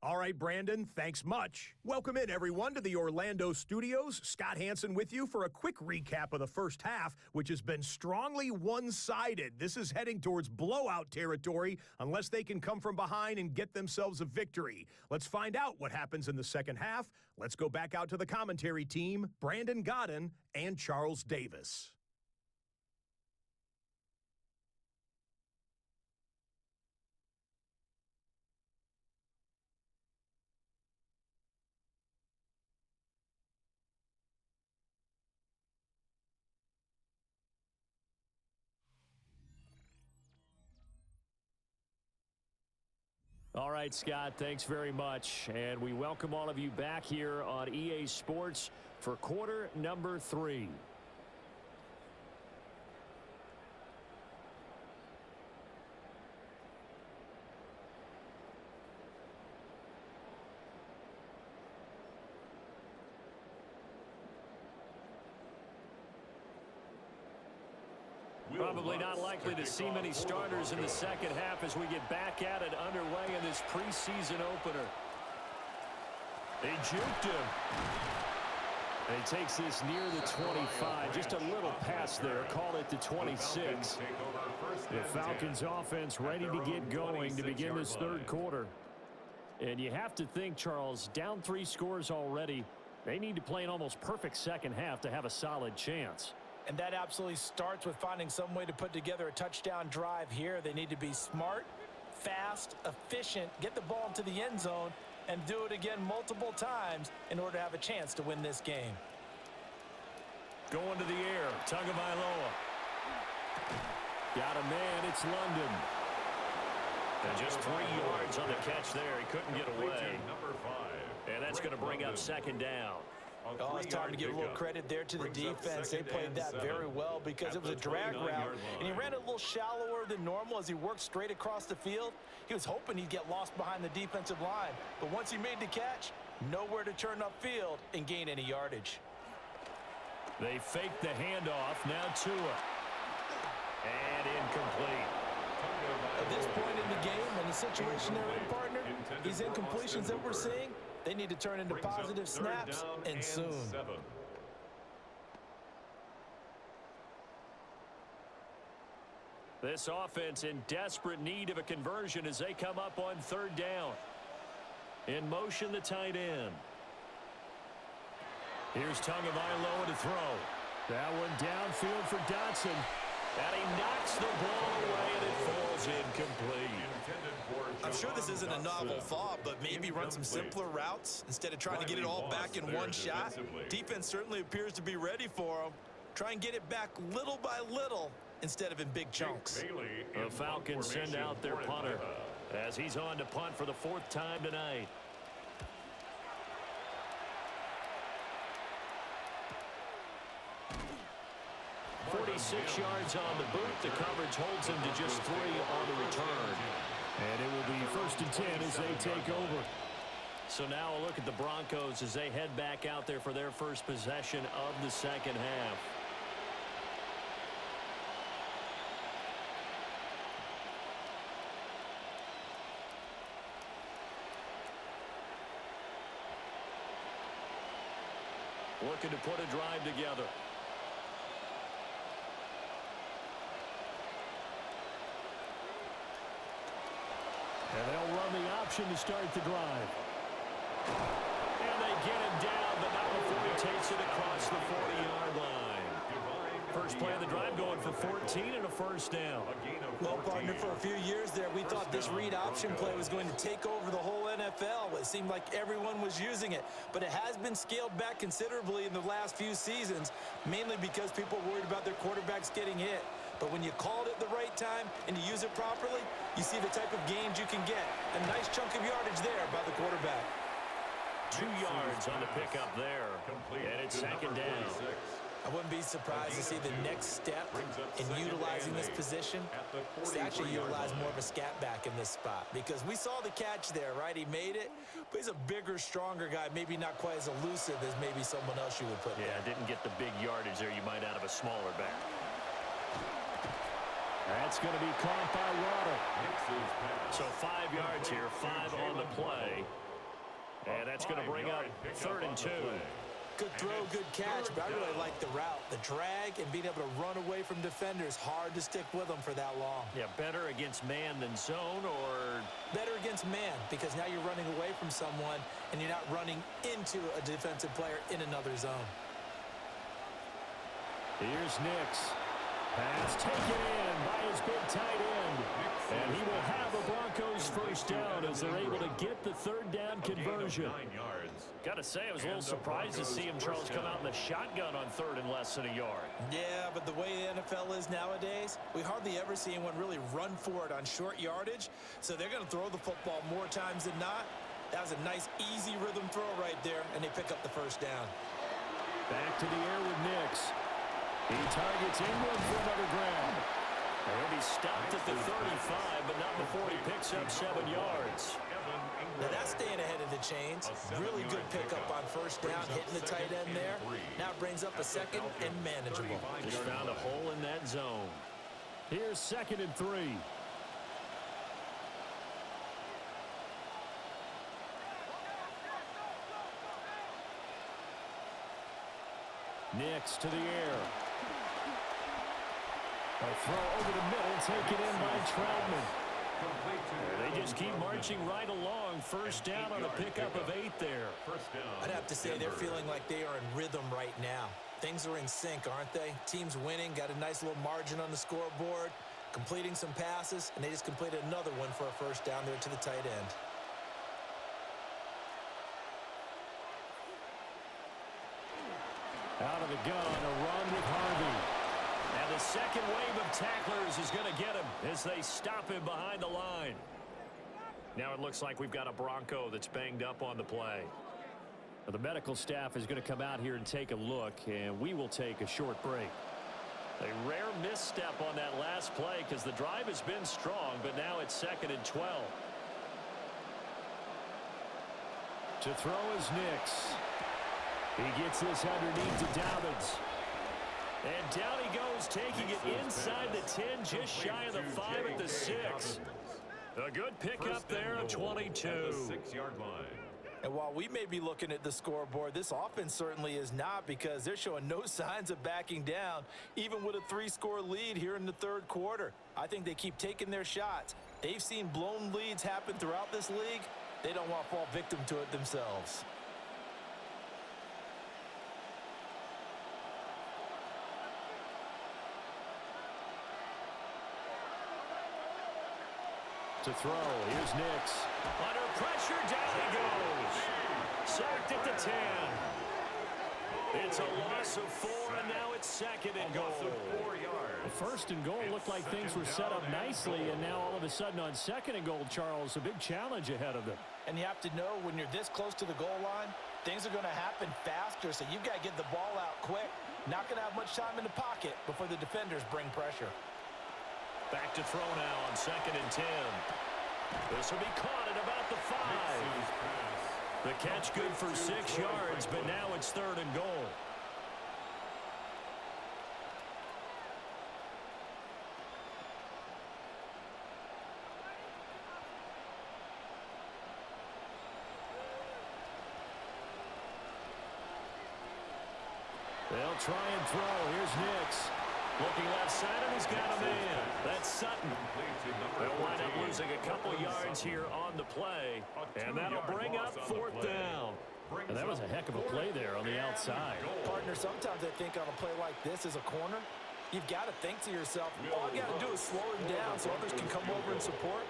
All right, Brandon, thanks much. Welcome in, everyone, to the Orlando studios. Scott Hansen with you for a quick recap of the first half, which has been strongly one-sided. This is heading towards blowout territory unless they can come from behind and get themselves a victory. Let's find out what happens in the second half. Let's go back out to the commentary team, Brandon Godden and Charles Davis. All right, Scott, thanks very much. And we welcome all of you back here on EA Sports for quarter number 3. Probably not likely to see many starters in the second half as we get back at it underway in this preseason opener. They juked him. And he takes this near the 25. Just a little pass there. Call it the 26. The Falcons offense ready to get going to begin this third quarter. And you have to think, Charles, down 3 scores already. They need to play an almost perfect second half to have a solid chance. And that absolutely starts with finding some way to put together a touchdown drive here. They need to be smart, fast, efficient, get the ball into the end zone, and do it again multiple times in order to have a chance to win this game. Going to the air, Tagovailoa. Got a man, it's London. And just 3 yards on the catch there. He couldn't get away. And that's going to bring up second down. Oh, it's time to give a little credit there to the defense. They played that very well because it was a drag route, and he ran it a little shallower than normal as he worked straight across the field. He was hoping he'd get lost behind the defensive line, but once he made the catch, nowhere to turn upfield and gain any yardage. They faked the handoff. Now Tua. And incomplete. At this point in the game and the situation they're in, partner, these incompletions that we're seeing, they need to turn into positive snaps, and soon. This offense in desperate need of a conversion as they come up on third down. In motion, the tight end. Here's Tagovailoa to throw. That one downfield for Dotson. And he knocks the ball away, and it falls incomplete. I'm sure this isn't a novel thought, but maybe run some simpler routes instead of trying to get it all back in one shot. Defense certainly appears to be ready for them. Try and get it back little by little instead of in big chunks. The Falcons send out their punter as he's on to punt for the 4th time tonight. .46 yards on the boot. The coverage holds him to just 3 on the return. And it will be 1st and 10 as they take over. So now a look at the Broncos as they head back out there for their first possession of the second half. Looking to put a drive together. And they'll run the option to start the drive. And they get him down, but not before he takes it across the 40-yard line. First play of the drive going for 14 and a first down. Well, partner, for a few years there, we thought this read option play was going to take over the whole NFL. It seemed like everyone was using it, but it has been scaled back considerably in the last few seasons, mainly because people are worried about their quarterbacks getting hit. But when you call it at the right time and you use it properly, you see the type of gains you can get. A nice chunk of yardage there by the quarterback. 2 yards on the pickup there, and it's second down. I wouldn't be surprised to see the next step in utilizing this position is to actually utilize more of a scat back in this spot, because we saw the catch there, right? He made it, but he's a bigger, stronger guy, maybe not quite as elusive as maybe someone else you would put there. Didn't get the big yardage there you might out of a smaller back. That's going to be caught by Waddle. So 5 yards here, 5 on the play. And that's going to bring up 3rd and 2. Good throw, good catch, but I really like the route. The drag and being able to run away from defenders, hard to stick with them for that long. Yeah, better against man than zone, or? Better against man, because now you're running away from someone and you're not running into a defensive player in another zone. Here's Nix. Pass taken in by his big tight end. And he will have the Broncos first down as they're able to get the 3rd down conversion. Got to say, I was a little surprised to see him, Charles, come out in the shotgun on 3rd and less than a yard. Yeah, but the way the NFL is nowadays, we hardly ever see anyone really run for it on short yardage. So they're going to throw the football more times than not. That was a nice, easy rhythm throw right there, and they pick up the first down. Back to the air with Nix. He targets England for another grab. And he'll be stopped at the 35, but not before he picks up 7 yards. Now that's staying ahead of the chains. Really good pickup on first down, hitting the tight end there. Now it brings up a 2nd and manageable. Just found a hole in that zone. Here's 2nd and 3. Nix to the air. A throw over the middle, taken in by Troutman. They just keep marching right along. First down on a pickup of 8 there. I'd have to say they're feeling like they are in rhythm right now. Things are in sync, aren't they? Team's winning, got a nice little margin on the scoreboard, completing some passes, and they just completed another one for a first down there to the tight end. Out of the gun, a run with Harvey. And the second wave of tacklers is going to get him as they stop him behind the line. Now it looks like we've got a Bronco that's banged up on the play. Well, the medical staff is going to come out here and take a look, and we will take a short break. A rare misstep on that last play because the drive has been strong, but now it's 2nd and 12. To throw is Nix. He gets this underneath to Dobbins. And down he goes, taking it inside the 10, just shy of the 5 at the 6. A good pickup there of 22. 6-yard line. And while we may be looking at the scoreboard, this offense certainly is not, because they're showing no signs of backing down, even with a 3-score lead here in the 3rd quarter. I think they keep taking their shots. They've seen blown leads happen throughout this league. They don't want to fall victim to it themselves. To to throw. Here's Nix. Under pressure, down he goes. Sacked at the 10. It's a loss of 4, and now it's second and goal. First and goal looked like things were set up nicely, and now all of a sudden on second and goal, Charles, a big challenge ahead of them. And you have to know when you're this close to the goal line, things are going to happen faster, so you've got to get the ball out quick. Not going to have much time in the pocket before the defenders bring pressure. Back to throw now on second and 10. This will be caught at about the 5. The catch good for 6 yards, but now it's third and goal. They'll try and throw. Here's Nix. Looking left side, and he's got a man. That's Sutton. They'll wind up losing a couple yards here on the play, and that'll bring up fourth down. And that was a heck of a play there on the outside. Partner, sometimes I think on a play like this as a corner, you've got to think to yourself, all you got to do is slow him down so others can come over and support.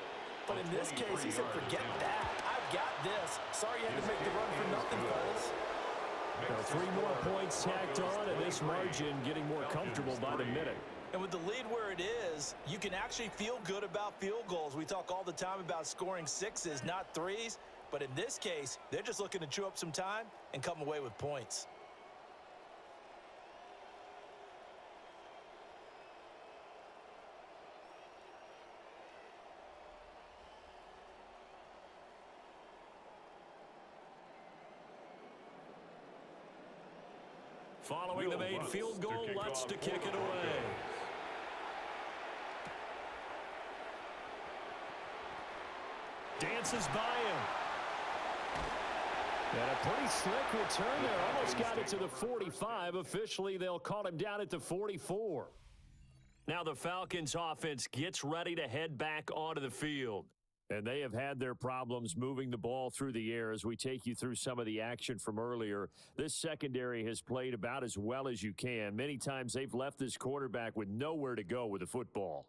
But in this case, he said, forget that. I've got this. Sorry you had to make the run for nothing, fellas. Now 3 more points tacked on, and this margin getting more comfortable by the minute. And with the lead where it is, you can actually feel good about field goals. We talk all the time about scoring 6s, not 3s. But in this case, they're just looking to chew up some time and come away with points. Following the made field goal, Lutz to kick it away. Dances by him. And a pretty slick return there. Almost got it to the 45. Officially, they'll call him down at the 44. Now the Falcons offense gets ready to head back onto the field. And they have had their problems moving the ball through the air as we take you through some of the action from earlier. This secondary has played about as well as you can. Many times they've left this quarterback with nowhere to go with the football.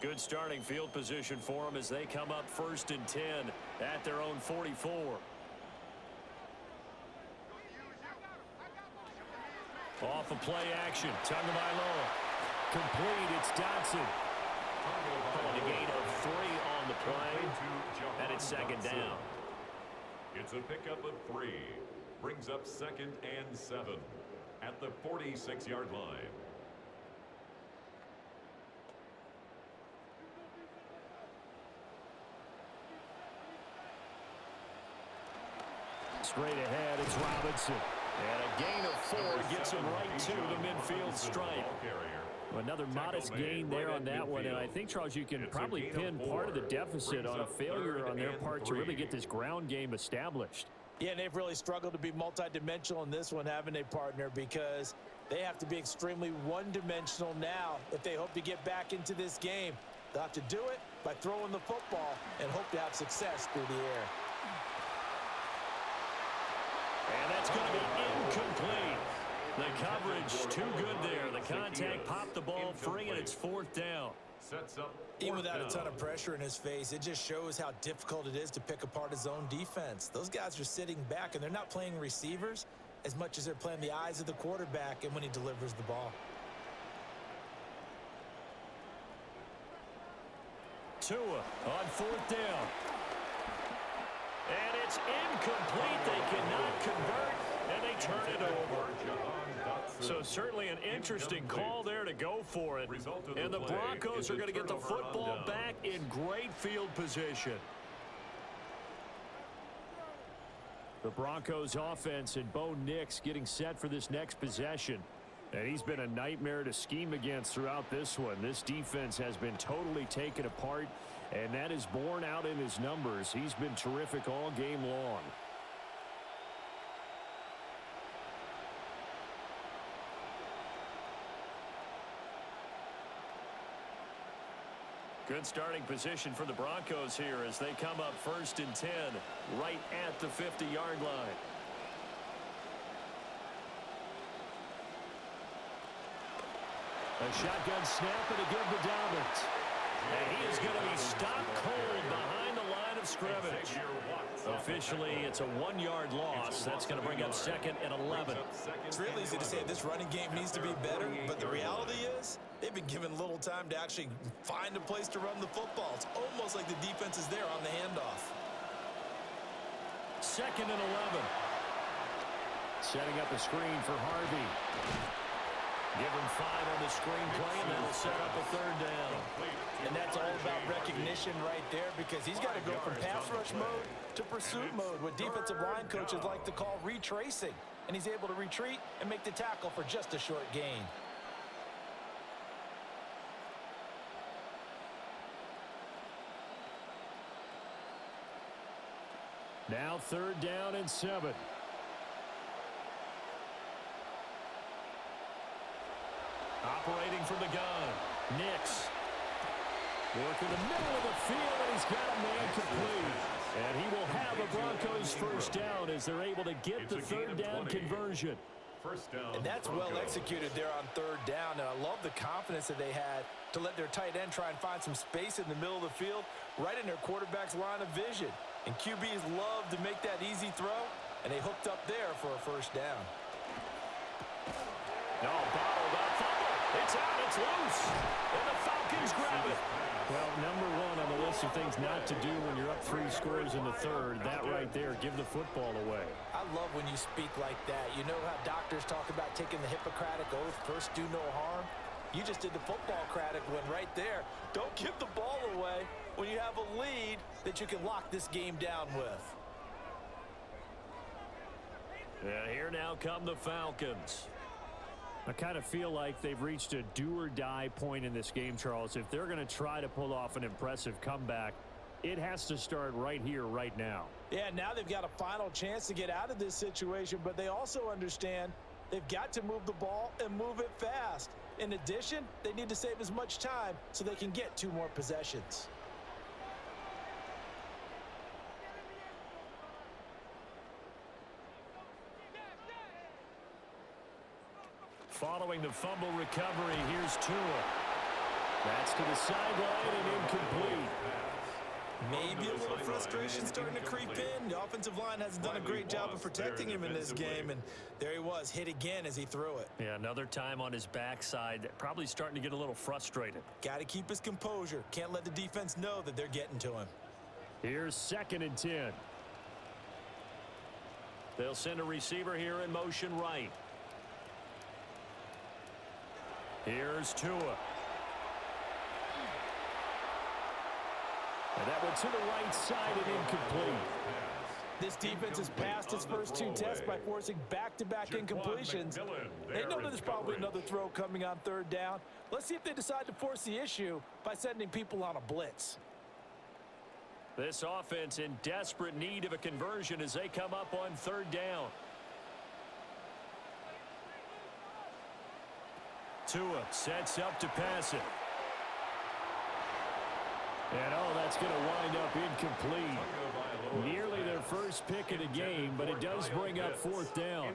Good starting field position for them as they come up 1st and 10 at their own 44. Off of play action. Tagovailoa. Complete. It's Dotson. Calling a gain of 3 on the play. And it's second down. It's a pickup of 3. Brings up 2nd and 7 at the 46-yard line. Straight ahead, it's Robinson. And a gain of 4 gets him right to the midfield stripe. Another modest gain there on that one, and I think, Charles, you can probably pin part of the deficit on a failure on their part to really get this ground game established. Yeah, and they've really struggled to be multidimensional in this one, haven't they, partner? Because they have to be extremely one-dimensional now if they hope to get back into this game. They'll have to do it by throwing the football and hope to have success through the air. And that's going to be incomplete. The coverage too good there. The contact popped the ball free, and it's 4th down. Even without a ton of pressure in his face, it just shows how difficult it is to pick apart his own defense. Those guys are sitting back, and they're not playing receivers as much as they're playing the eyes of the quarterback and when he delivers the ball. Tua on 4th down. And it's incomplete. They cannot convert, and they turn it over. So certainly an interesting call there to go for it. And the Broncos are going to get the football back in great field position. The Broncos offense and Bo Nix getting set for this next possession. And he's been a nightmare to scheme against throughout this one. This defense has been totally taken apart, and that is borne out in his numbers. He's been terrific all game long. Good starting position for the Broncos here as they come up 1st and 10 right at the 50-yard line. A shotgun snap and a give to Dobbins. And he is going to be stopped cold behind the line of scrimmage. Officially, it's a 1-yard loss. That's going to bring up 2nd and 11. It's real easy to say this running game needs to be better, but the reality is they've been given little time to actually find a place to run the football. It's almost like the defense is there on the handoff. 2nd and 11. Setting up a screen for Harvey. Give him 5 on the screen play, and that'll set up a 3rd down. And that's all about recognition right there, because he's got to go from pass rush mode to pursuit mode, what defensive line coaches like to call retracing. And he's able to retreat and make the tackle for just a short gain. Now 3rd down and 7. Operating from the gun, Nix. Working the middle of the field, and he's got a man complete. And he will have a Broncos 1st down as they're able to get the 3rd down conversion. And that's well executed there on 3rd down, and I love the confidence that they had to let their tight end try and find some space in the middle of the field, right in their quarterback's line of vision. And QBs love to make that easy throw, and they hooked up there for a 1st down. No, bottled up fumble. It's out, it's loose. And the Falcons grab it. Well, number 1 on the list of things not to do when you're up 3 scores in the 3rd, that right there, give the football away. I love when you speak like that. You know how doctors talk about taking the Hippocratic oath, first do no harm? You just did the football-cratic one right there. Don't give the ball away when you have a lead that you can lock this game down with. And here now come the Falcons. I kind of feel like they've reached a do-or-die point in this game, Charles. If they're going to try to pull off an impressive comeback, it has to start right here, right now. Yeah, now they've got a final chance to get out of this situation, but they also understand they've got to move the ball and move it fast. In addition, they need to save as much time so they can get 2 more possessions. Following the fumble recovery, here's Tua. That's to the sideline and incomplete. Maybe a little frustration starting to creep in. The offensive line hasn't done a great job of protecting him in this game, and there he was, hit again as he threw it. Yeah, another time on his backside, probably starting to get a little frustrated. Got to keep his composure. Can't let the defense know that they're getting to him. Here's 2nd and 10. They'll send a receiver here in motion right. Here's Tua. And that went to the right side and incomplete. This defense has passed its first 2 tests by forcing back-to-back incompletions. They know that there's probably another throw coming on 3rd down. Let's see if they decide to force the issue by sending people on a blitz. This offense in desperate need of a conversion as they come up on 3rd down. Tua sets up to pass it. And that's going to wind up incomplete. Nearly their first pick of the game, but it does bring up 4th down.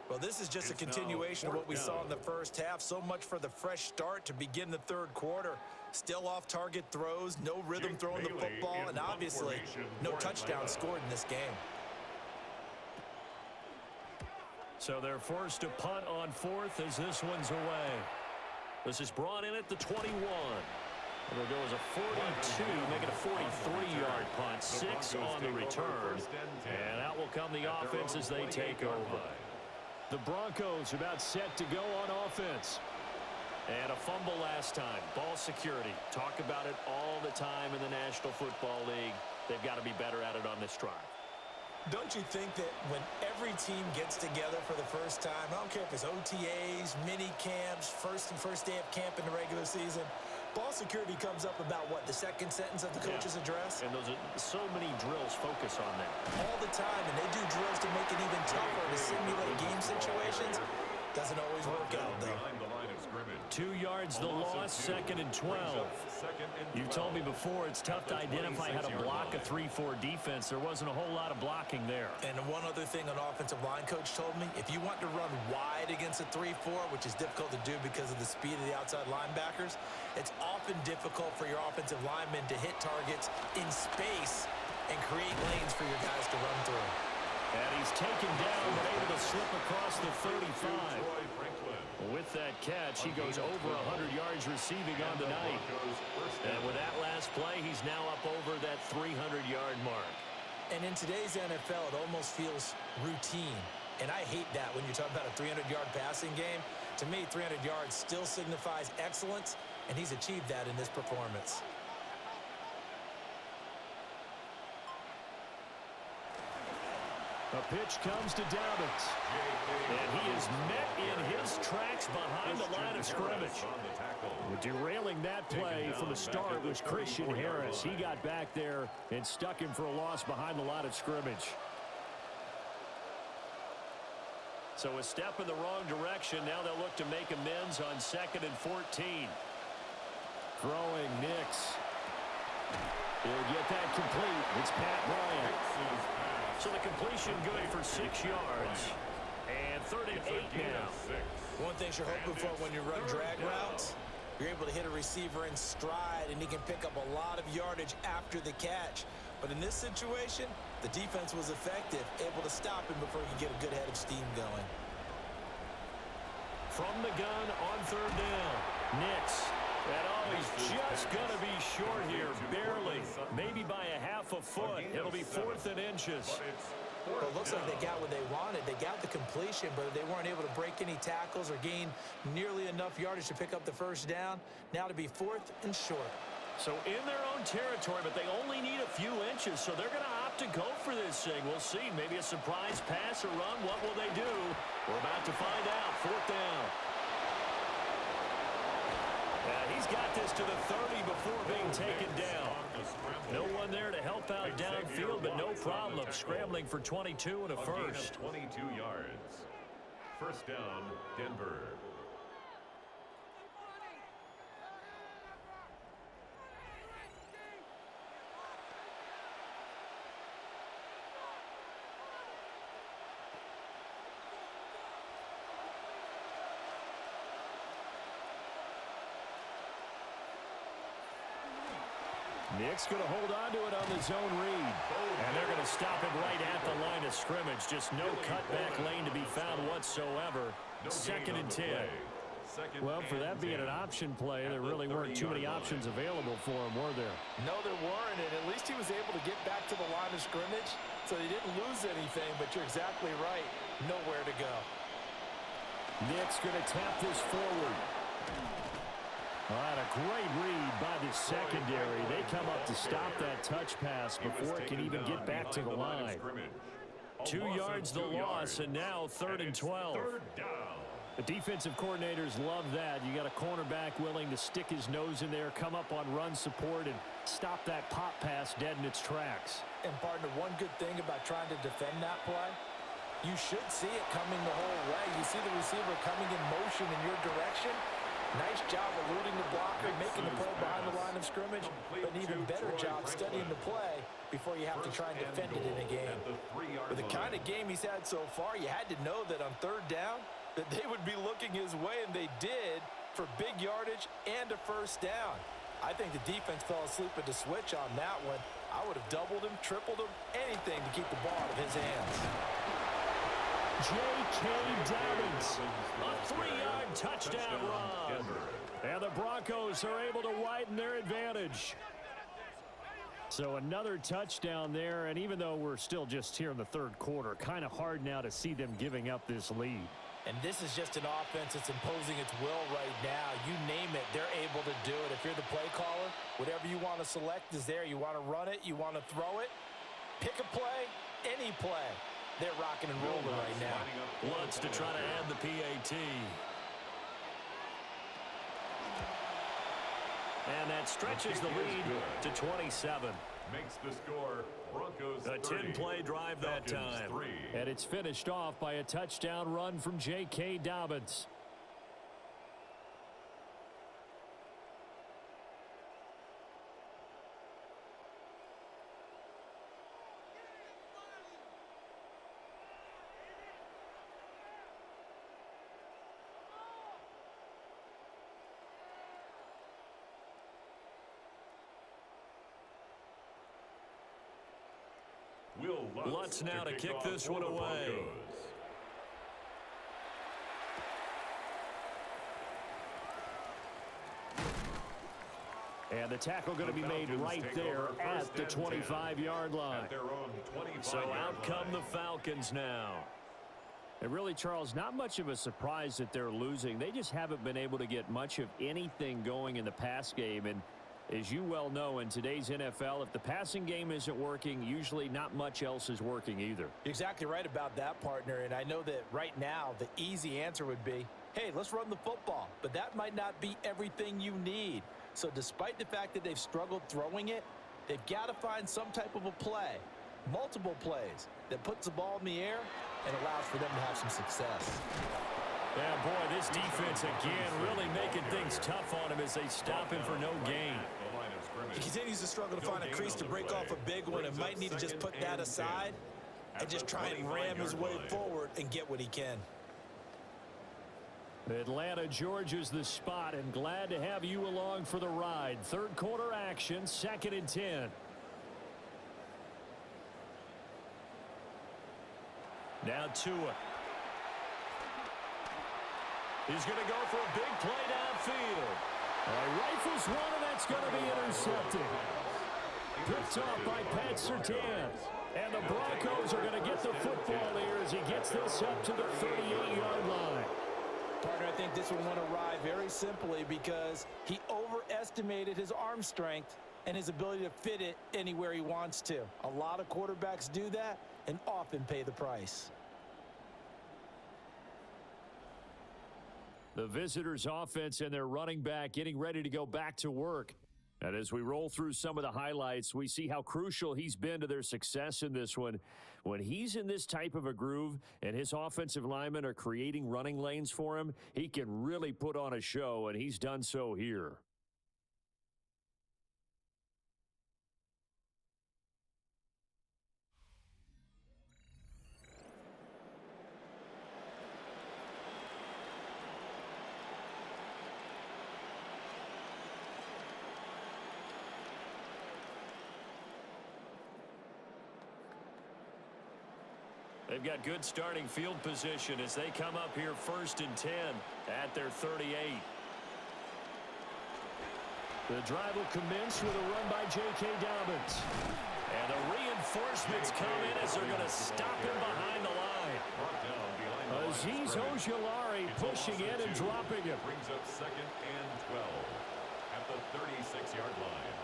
Well, this is just a continuation of what we saw in the first half. So much for the fresh start to begin the 3rd quarter. Still off-target throws, no rhythm throwing the football, and obviously no touchdown scored in this game. So they're forced to punt on 4th as this one's away. This is brought in at the 21. It'll go as a 42, make it a 43-yard punt. 6 on the return. And out will come the offense as they take over. The Broncos about set to go on offense. And a fumble last time. Ball security. Talk about it all the time in the National Football League. They've got to be better at it on this drive. Don't you think that when every team gets together for the first time, I don't care if it's OTAs, mini camps, first day of camp in the regular season, ball security comes up about what, the second sentence of the coach's address? And those are so many drills focus on that. All the time, and they do drills to make it even tougher to simulate game situations. Doesn't always work out, though. Behind the line of scrimmage. 2 yards the loss, 2nd and 12. You've told me before it's tough to identify how to block a 3-4 defense. There wasn't a whole lot of blocking there. And one other thing an offensive line coach told me, if you want to run wide against a 3-4, which is difficult to do because of the speed of the outside linebackers, it's often difficult for your offensive linemen to hit targets in space and create lanes for your guys to run through. And he's taken down but able to slip across the 35. With that catch, he goes over 100 yards receiving on the night. And with that last play, he's now up over that 300-yard mark. And in today's NFL, it almost feels routine. And I hate that when you're talking about a 300-yard passing game. To me, 300 yards still signifies excellence, and he's achieved that in this performance. A pitch comes to Dobbins. And he is met in his tracks behind the line of scrimmage. Derailing that play from the start was Christian Harris. He got back there and stuck him for a loss behind the line of scrimmage. So a step in the wrong direction. Now they'll look to make amends on 2nd and 14. Throwing Nix. He'll get that complete. It's Pat Bryant. So the completion good for 6 yards. And 3rd and 8 now. One thing you're hoping for when you run drag routes, you're able to hit a receiver in stride, and he can pick up a lot of yardage after the catch. But in this situation, the defense was effective, able to stop him before he could get a good head of steam going. From the gun on 3rd down. Nix. And he's just going to be short here, barely. Maybe by a half a foot. It'll be 4th and inches. Well, it looks like they got what they wanted. They got the completion, but they weren't able to break any tackles or gain nearly enough yardage to pick up the first down. Now to be 4th and short. So in their own territory, but they only need a few inches, so they're going to opt to go for this thing. We'll see. Maybe a surprise pass or run. What will they do? We're about to find out. 4th down. He's got this to the 30 before being taken down. No one there to help out downfield, but no problem. Scrambling for 22 and a first. 22 yards. First down, Denver. Nick's going to hold on to it on the zone read. And they're going to stop him right at the line of scrimmage. Just no cutback lane to be found whatsoever. 2nd and 10. Well, for that being an option play, there really weren't too many options available for him, were there? No, there weren't, and at least he was able to get back to the line of scrimmage, so he didn't lose anything, but you're exactly right. Nowhere to go. Nick's going to tap this forward. All right, a great read by the secondary. They come up to stop that touch pass before it can even get back to the line. 2 yards the loss, and now 3rd and 12. The defensive coordinators love that. You got a cornerback willing to stick his nose in there, come up on run support, and stop that pop pass dead in its tracks. And partner, one good thing about trying to defend that play, you should see it coming the whole way. You see the receiver coming in motion in your direction. Nice job eluding the blocker, making the play behind the line of scrimmage, but an even better job studying the play before you have to try and defend it in a game. With the kind of game he's had so far, you had to know that on 3rd down, that they would be looking his way, and they did, for big yardage and a first down. I think the defense fell asleep at the switch on that one. I would have doubled him, tripled him, anything to keep the ball out of his hands. J.K. Dobbins, a 3-yard touchdown run. And the Broncos are able to widen their advantage. So another touchdown there, and even though we're still just here in the 3rd quarter, kind of hard now to see them giving up this lead. And this is just an offense that's imposing its will right now. You name it, they're able to do it. If you're the play caller, whatever you want to select is there. You want to run it, you want to throw it, pick a play, any play. They're rocking and rolling right now. Wants to try to add the PAT. And that stretches the lead to 27. Makes the score Broncos A 10-play drive that time. And it's finished off by a touchdown run from J.K. Dobbins. Will Lutz now to kick this one away. And the tackle going to be made right there at the 25-yard line. So out come the Falcons now. And really, Charles, not much of a surprise that they're losing. They just haven't been able to get much of anything going in the pass game. And as you well know, in today's NFL, if the passing game isn't working, usually not much else is working either. You're exactly right about that, partner. And I know that right now the easy answer would be, hey, let's run the football. But that might not be everything you need. So despite the fact that they've struggled throwing it, they've got to find some type of a play, multiple plays, that puts the ball in the air and allows for them to have some success. Yeah, boy, this defense again really making things tough on him as they stop him for no gain. He continues to struggle to find a crease to break off a big one and might need to just put that aside and just try and ram his way forward and get what he can. Atlanta, Georgia's the spot, and glad to have you along for the ride. Third quarter action, 2nd and 10. Now Tua. He's going to go for a big play downfield. Rifles one, and that's going to be intercepted. Picked off by Pat Surtain. And the Broncos are going to get the football here as he gets this up to the 38-yard line. Partner, I think this one went awry very simply because he overestimated his arm strength and his ability to fit it anywhere he wants to. A lot of quarterbacks do that and often pay the price. The visitors' offense and their running back getting ready to go back to work. And as we roll through some of the highlights, we see how crucial he's been to their success in this one. When he's in this type of a groove and his offensive linemen are creating running lanes for him, he can really put on a show, and he's done so here. They've got good starting field position as they come up here 1st and 10 at their 38. The drive will commence with a run by J.K. Dobbins. And the reinforcements come in as they're going to stop him behind the line. Azeez Ojulari pushing in and dropping him. Brings up 2nd and 12 at the 36-yard line.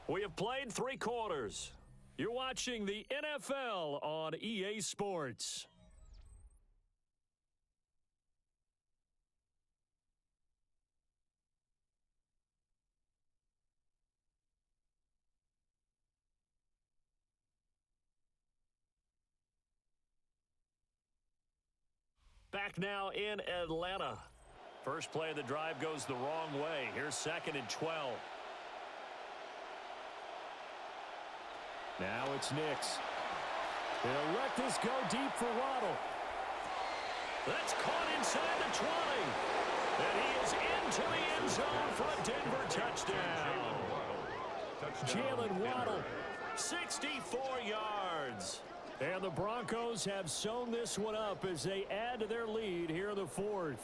We have played 3 quarters. You're watching the NFL on EA Sports. Back now in Atlanta. First play of the drive goes the wrong way. Here's 2nd and 12. Now it's Nix. They'll let this go deep for Waddle. That's caught inside the 20. And he is into the end zone for a Denver touchdown. Jalen Waddle. 64 yards. And the Broncos have sewn this one up as they add to their lead here in the 4th.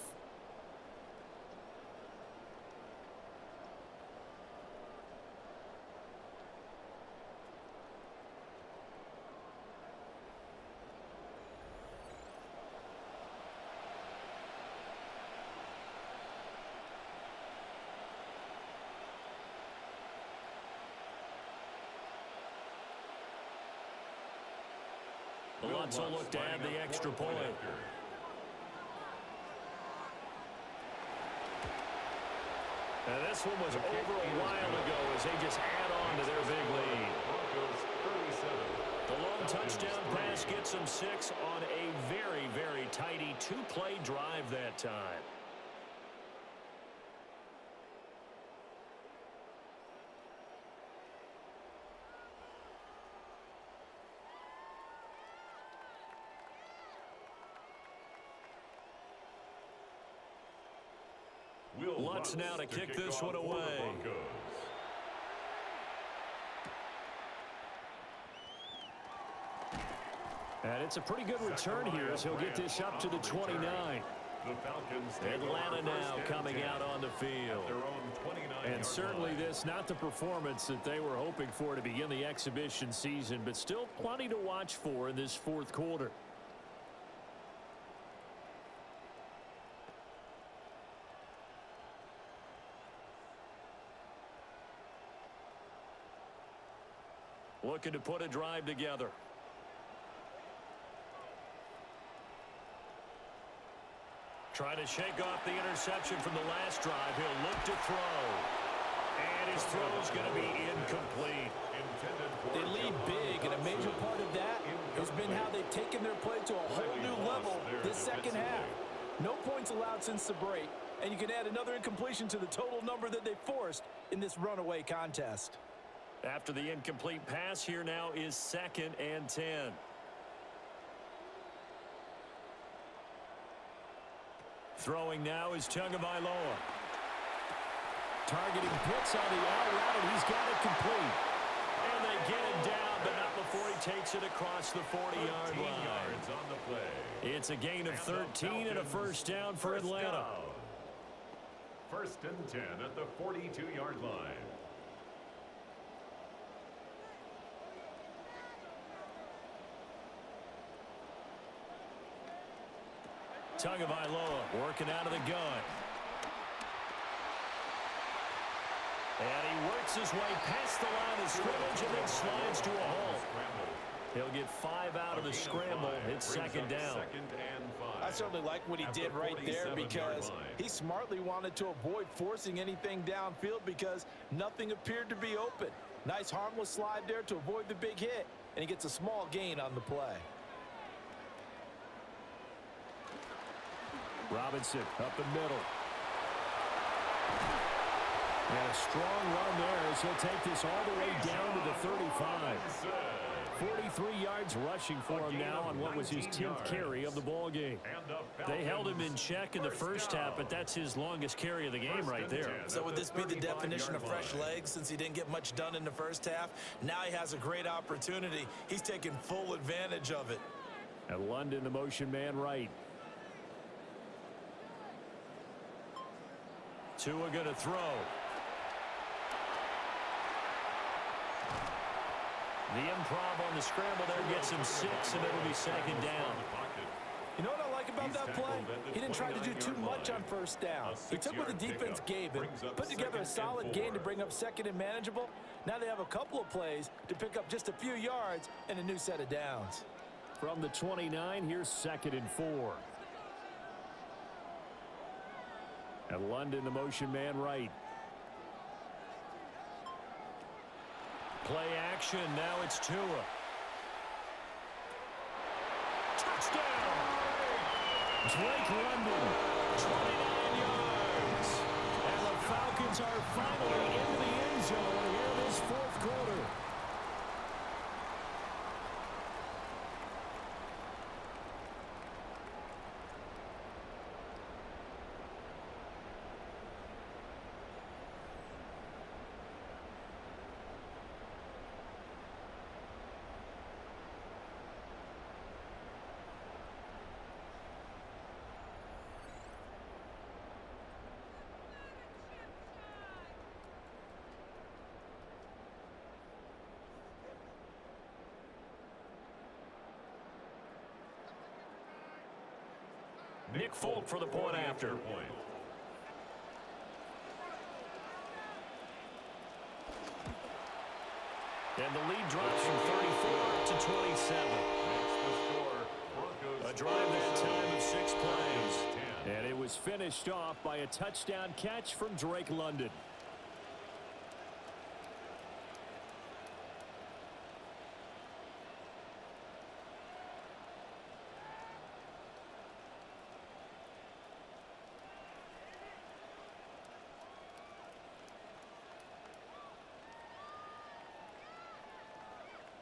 Lutz will look to add the extra point. And this one was over a while ago as they just add on to their big lead. The long touchdown pass gets them 6 on a very, very tidy 2-play drive that time. Lutz now to kick this one away. And it's a pretty good return here as he'll get this up to the 29. The Falcons Atlanta now coming out on the field. their own 29 And certainly this not the performance that they were hoping for to begin the exhibition season, but still plenty to watch for in this fourth quarter. Looking to put a drive together. Trying to shake off the interception from the last drive. He'll look to throw. And his throw is going to be incomplete. They lead big, and a major part of that has been how they've taken their play to a whole new level this second half. No points allowed since the break, and you can add another incompletion to the total number that they forced in this runaway contest. After the incomplete pass, here now is 2nd and 10. Throwing now is Tagovailoa. Targeting Pitts on the out route, and he's got it complete. And they get him down, but not before he takes it across the 40-yard line. yards on the play. It's a gain of 13 and a first down for Atlanta. First and 10 at the 42-yard line. Tagovailoa working out of the gun. And he works his way past the line of scrimmage and then slides to a halt. He'll get 5 out of the scramble. It's 2nd down. I certainly like what he did right there because he smartly wanted to avoid forcing anything downfield because nothing appeared to be open. Nice harmless slide there to avoid the big hit, and he gets a small gain on the play. Robinson up the middle. And a strong run there as he'll take this all the way down to the 35. 43 yards rushing for him now on what was his 10th carry of the ball game. They held him in check in the first half, but that's his longest carry of the game right there. So would this be the definition of fresh legs since he didn't get much done in the first half? Now he has a great opportunity. He's taking full advantage of it. And London, the motion man right. Tua going to throw. The improv on the scramble there gets him 6, and it'll be 2nd down. You know what I like about that play? He didn't try to do too much on first down. He took what the defense gave him, put together a solid gain to bring up 2nd and manageable. Now they have a couple of plays to pick up just a few yards and a new set of downs. From the 29, here's 2nd and 4. And London, the motion man right. Play action. Now it's Tua. Touchdown! Drake London, 29 yards. And the Falcons are finally into the end zone here in this fourth quarter. Nick Folk for the point after. And the lead drops from 34 to 27. A drive that time of 6 plays. And it was finished off by a touchdown catch from Drake London.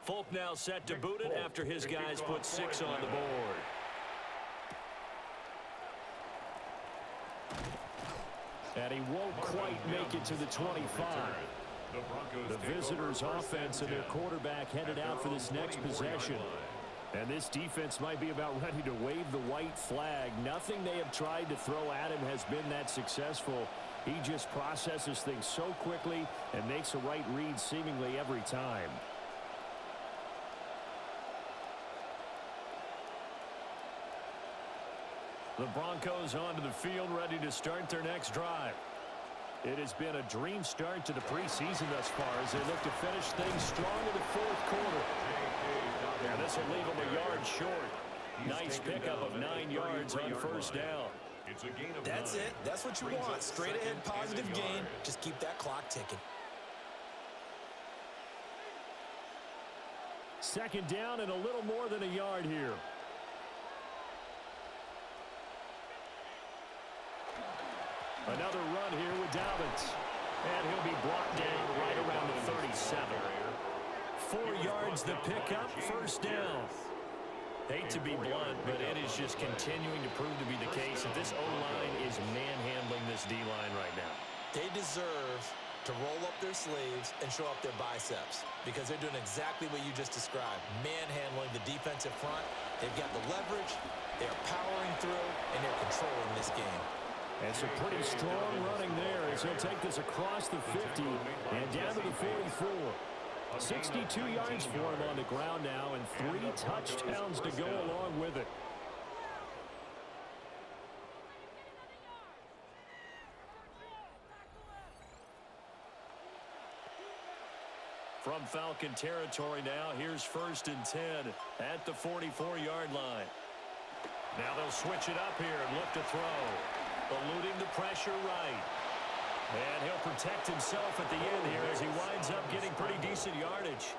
Folk now set to boot it after his guys put 6 on the board. And he won't quite make it to the 25. The visitors' offense and their quarterback headed out for this next possession. And this defense might be about ready to wave the white flag. Nothing they have tried to throw at him has been that successful. He just processes things so quickly and makes a right read seemingly every time. The Broncos onto the field, ready to start their next drive. It has been a dream start to the preseason thus far as they look to finish things strong in the fourth quarter. And this will leave them a yard short. Nice pickup of 9 yards on first down. That's it. That's what you want. Straight ahead positive gain. Just keep that clock ticking. Second down and a little more than a yard here. Another run here with Dobbins. And he'll be brought down right around the 37. 4 yards the pickup, first down. Hate to be blunt, but it is just continuing to prove to be the case that this O-line is manhandling this D-line right now. They deserve to roll up their sleeves and show up their biceps because they're doing exactly what you just described, manhandling the defensive front. They've got the leverage, they're powering through, and they're controlling this game. And some pretty strong running there as he'll take this across the 50 and down to the 44. 62 yards for him on the ground now and 3 touchdowns to go along with it. From Falcon territory now, here's 1st and 10 at the 44-yard line. Now they'll switch it up here and look to throw. Eluding the pressure right. And he'll protect himself at the end here as he winds up getting pretty decent yardage.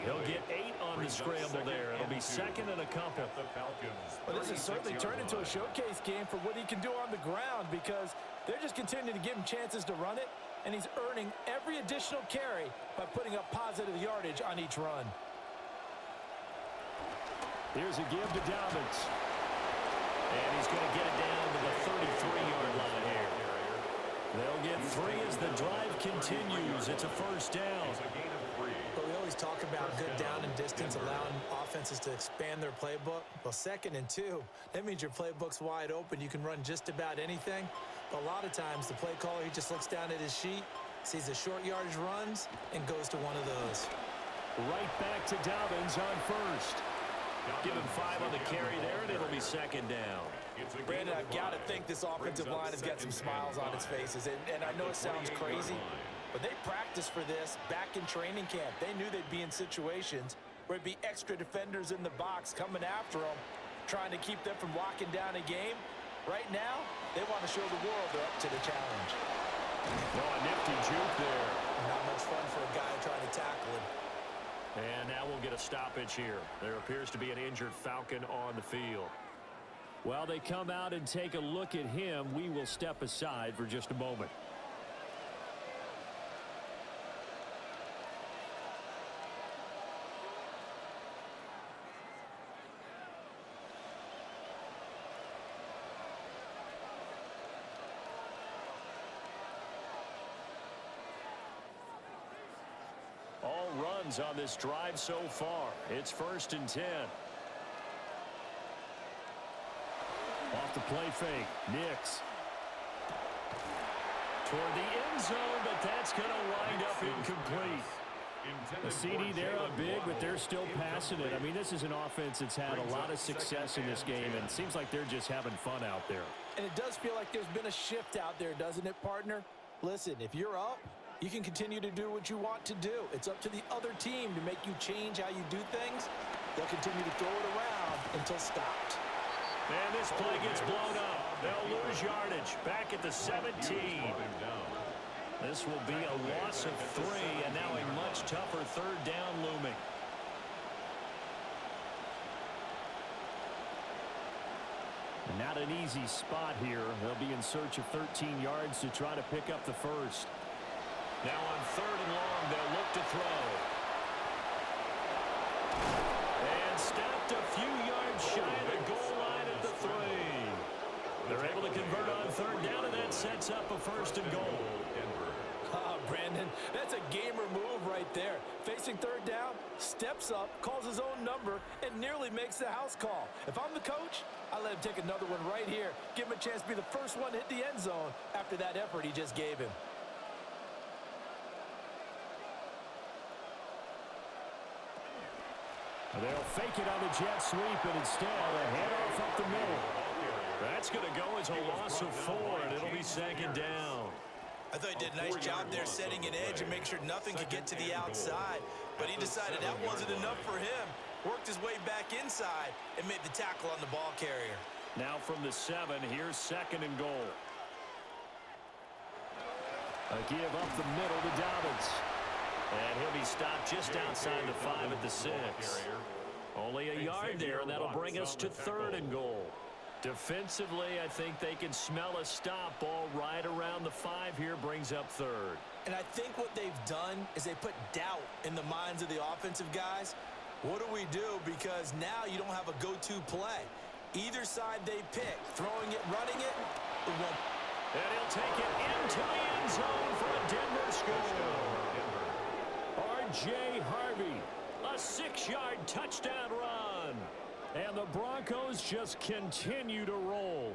He'll get 8 on the scramble there. It'll be 2nd and a couple. Well, this has certainly turned into a showcase game for what he can do on the ground because they're just continuing to give him chances to run it, and he's earning every additional carry by putting up positive yardage on each run. Here's a give to Dobbins. And he's going to get it down to the 33-yard line here. They'll get 3 as the drive continues. It's a first down. But we always talk about good down and distance, allowing offenses to expand their playbook. Well, 2nd and 2, that means your playbook's wide open. You can run just about anything. But a lot of times, the play caller, he just looks down at his sheet, sees the short yardage runs, and goes to one of those. Right back to Dobbins on first. Give him 5 on the carry there, and it'll be 2nd down. Brandon, I've got to think this offensive line has got some smiles on its faces. And I know it sounds crazy, but they practiced for this back in training camp. They knew they'd be in situations where it'd be extra defenders in the box coming after them, trying to keep them from locking down a game. Right now, they want to show the world they're up to the challenge. Oh, a nifty juke there. Not much fun for a guy trying to tackle him. And now we'll get a stoppage here. There appears to be an injured Falcon on the field. While they come out and take a look at him, we will step aside for just a moment. All runs on this drive so far. It's 1st and 10. Off the play fake. Nix. Toward the end zone, but that's going to wind up incomplete. A CD there on big, but they're still passing it. I mean, this is an offense that's had a lot of success in this game, and it seems like they're just having fun out there. And it does feel like there's been a shift out there, doesn't it, partner? Listen, if you're up, you can continue to do what you want to do. It's up to the other team to make you change how you do things. They'll continue to throw it around until stopped. And this play gets blown up. They'll lose yardage back at the 17. This will be a loss of 3, and now a much tougher 3rd down looming. Not an easy spot here. They'll be in search of 13 yards to try to pick up the first. Now on 3rd and long, they'll look to throw. And stopped a few yards shy of the goal line at the 3. They're able to convert on 3rd down, and that sets up a 1st and goal. Brandon, that's a gamer move right there. Facing 3rd down, steps up, calls his own number, and nearly makes the house call. If I'm the coach, I let him take another one right here. Give him a chance to be the first one to hit the end zone after that effort he just gave him. They'll fake it on the jet sweep, and instead a handoff up the middle. That's going to go as a loss of 4, and it'll be second down. I thought he did a nice job there setting an edge and make sure nothing could get to the outside. But he decided that wasn't enough for him. Worked his way back inside and made the tackle on the ball carrier. Now from the 7, here's second and goal. A give up the middle to Dobbins. And he'll be stopped just outside the 5 at the 6. Only a yard there, and that'll bring us to third and goal. Defensively, I think they can smell a stop. Ball right around the 5 here, brings up third. And I think what they've done is they put doubt in the minds of the offensive guys. What do we do? Because now you don't have a go-to play. Either side they pick, throwing it, running it, won't. And he'll take it into the end zone for a Denver score. R.J. Harvey, a 6-yard touchdown run. And the Broncos just continue to roll.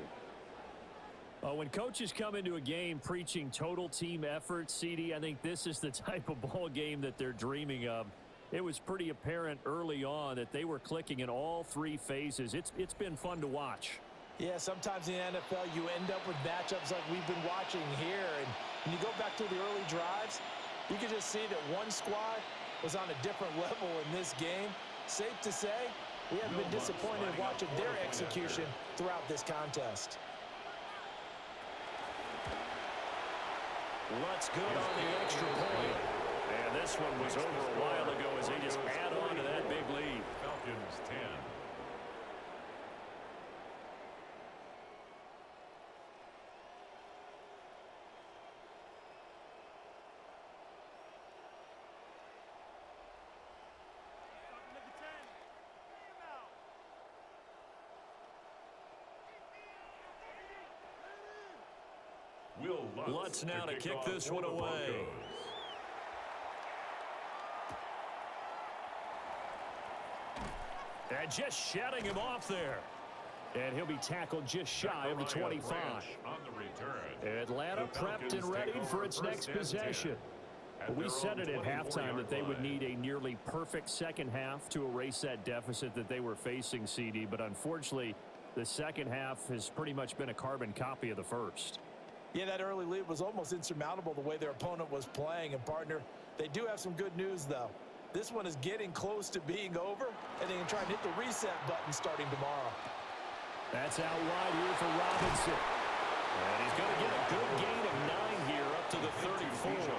When coaches come into a game preaching total team effort, CD, I think this is the type of ball game that they're dreaming of. It was pretty apparent early on that they were clicking in all 3 phases. It's been fun to watch. Yeah, sometimes in the NFL you end up with matchups like we've been watching here. And when you go back to the early drives, you can just see that one squad was on a different level in this game. Safe to say, we haven't been disappointed watching their execution throughout this contest. What's good on the extra point? And this one was over a while ago as they just add on to that big lead. Falcons 10. Lutz now to kick this one away. And just shutting him off there. And he'll be tackled just shy of the 25. On the return. Atlanta prepped and ready for its next possession. We said it at halftime that they would need a nearly perfect second half to erase that deficit that they were facing, CD. But unfortunately, the second half has pretty much been a carbon copy of the first. Yeah, that early lead was almost insurmountable the way their opponent was playing. And, partner, they do have some good news, though. This one is getting close to being over, and they can try and hit the reset button starting tomorrow. That's out wide here for Robinson. And he's going to get a good gain of 9 here up to the 34.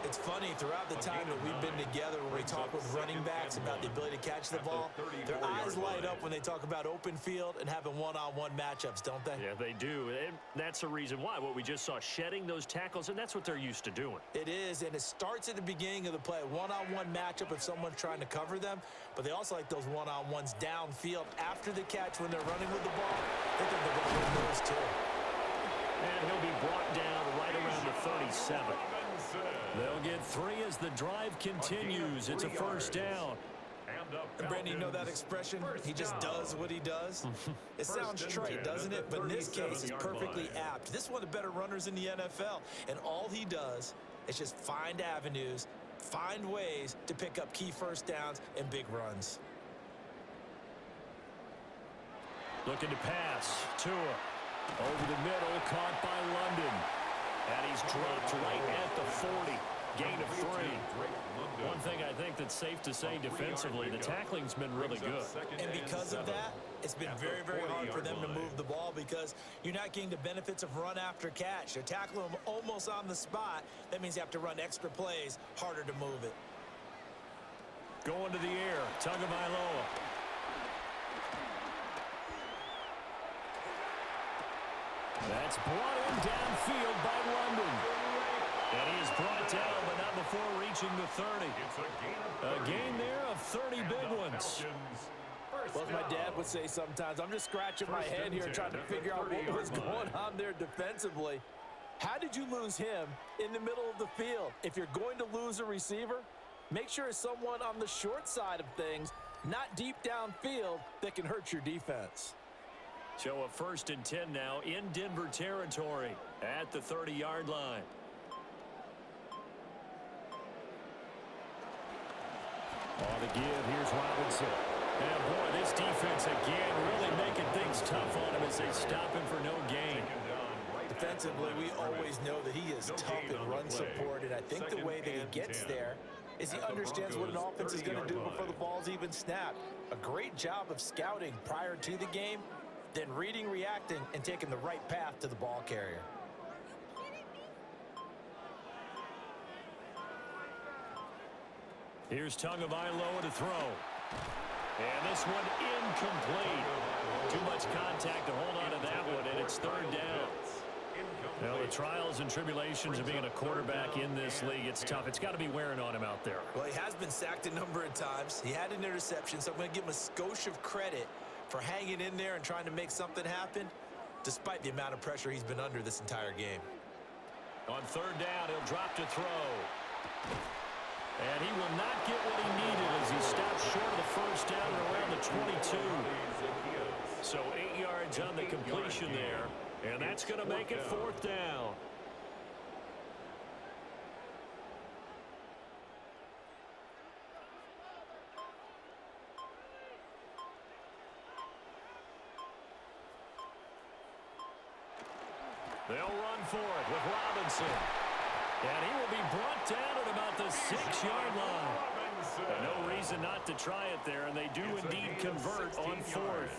It's funny, throughout the time that we've been together when we talk with running backs about the ability to catch the ball, their eyes light up when they talk about open field and having one-on-one matchups, don't they? Yeah, they do. And that's the reason why. What we just saw, shedding those tackles, and that's what they're used to doing. It is, and it starts at the beginning of the play. One-on-one matchup if someone's trying to cover them, but they also like those one-on-ones downfield after the catch when they're running with the ball. They think they're going to win those too. And he'll be brought down right around the 37. They'll get 3 as the drive continues. It's a first down. And Brandon, you know that expression? He just does what he does. It sounds trite, doesn't it? But in this case, it's perfectly apt. This is one of the better runners in the NFL. And all he does is just find avenues, find ways to pick up key first downs and big runs. Looking to pass. Tua over the middle, caught by London. And he's dropped right at the 40. Gain of 3. One thing I think that's safe to say defensively, the tackling's been really good. And because of that, it's been very, very hard for them to move the ball because you're not getting the benefits of run after catch. They're tackling them almost on the spot. That means you have to run extra plays, harder to move it. Going to the air, Tagovailoa. That's brought in downfield by London. And he is brought down, but not before reaching the 30. A gain there of 30 big ones. Well, as my dad would say sometimes, I'm just scratching my head here trying to figure out what was going on there defensively. How did you lose him in the middle of the field? If you're going to lose a receiver, Make sure it's someone on the short side of things, not deep downfield, that can hurt your defense. So a 1st and 10 now in Denver territory at the 30-yard line. On the give, here's Robinson. And boy, this defense again really making things tough on him as they stop him for no gain. Defensively, we always know that he is tough in run support, and I think the way that he gets there is he understands what an offense is going to do before the ball's even snapped. A great job of scouting prior to the game, then reading, reacting, and taking the right path to the ball carrier. Here's Tagovailoa to throw. And this one incomplete. Too much contact to hold on to that one, and it's 3rd down. Well, the trials and tribulations of being a quarterback in this league, it's tough. It's got to be wearing on him out there. Well, he has been sacked a number of times. He had an interception, so I'm going to give him a skosh of credit for hanging in there and trying to make something happen, despite the amount of pressure he's been under this entire game. On 3rd down, he'll drop to throw. And he will not get what he needed as he stops short of the 1st down and around the 22. So 8 yards on the completion there, and that's going to make it 4th down. They'll run for it with Robinson. And he will be brought down at about the 6-yard line. And no reason not to try it there, and they do indeed convert on 4th.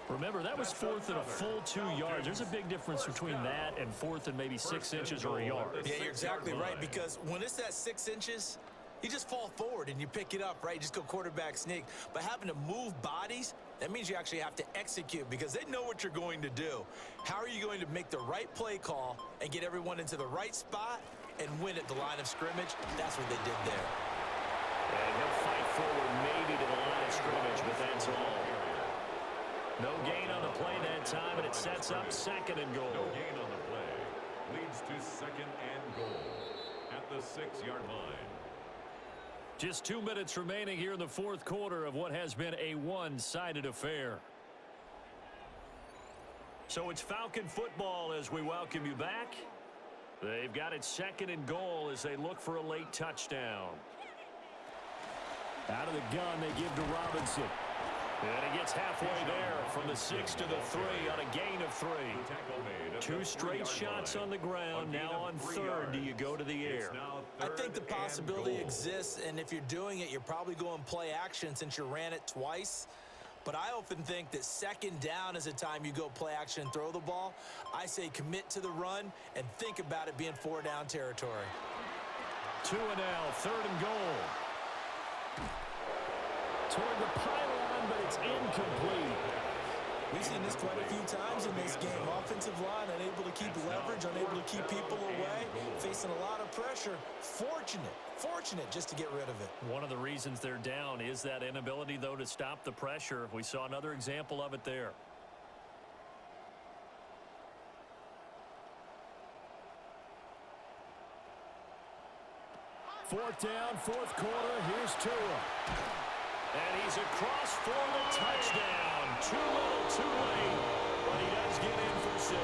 Remember, that was 4th and a full 2 yards. There's a big difference between that and 4th and maybe 6 inches or a yard. Yeah, you're exactly right, because when it's that 6 inches, you just fall forward and you pick it up, right? You just go quarterback sneak. But having to move bodies, that means you actually have to execute because they know what you're going to do. How are you going to make the right play call and get everyone into the right spot and win at the line of scrimmage? That's what they did there. And he'll fight forward maybe to the line of scrimmage, but that's all. No gain on the play that time, and it sets up 2nd and goal. No gain on the play. Leads to 2nd and goal at the 6-yard line. Just 2 minutes remaining here in the 4th quarter of what has been a one-sided affair. So it's Falcon football as we welcome you back. They've got it 2nd and goal as they look for a late touchdown. Out of the gun, they give to Robinson. And he gets halfway there from the 6 to the 3 on a gain of 3. 2 straight shots on the ground. Now on 3rd, do you go to the air? I think the possibility exists, and if you're doing it, you're probably going play action since you ran it twice. But I often think that 2nd down is a time you go play action and throw the ball. I say commit to the run and think about it being 4-down territory. 2 and now, 3rd and goal. Toward the pylon, but it's incomplete. We've seen this quite a few times in this game. Offensive line unable to keep leverage, unable to keep people away, facing a lot of pressure. Fortunate just to get rid of it. One of the reasons they're down is that inability, though, to stop the pressure. We saw another example of it there. Fourth down, 4th quarter. Here's Tua. And he's across for the touchdown. Too little, too late. But he does get in for 6.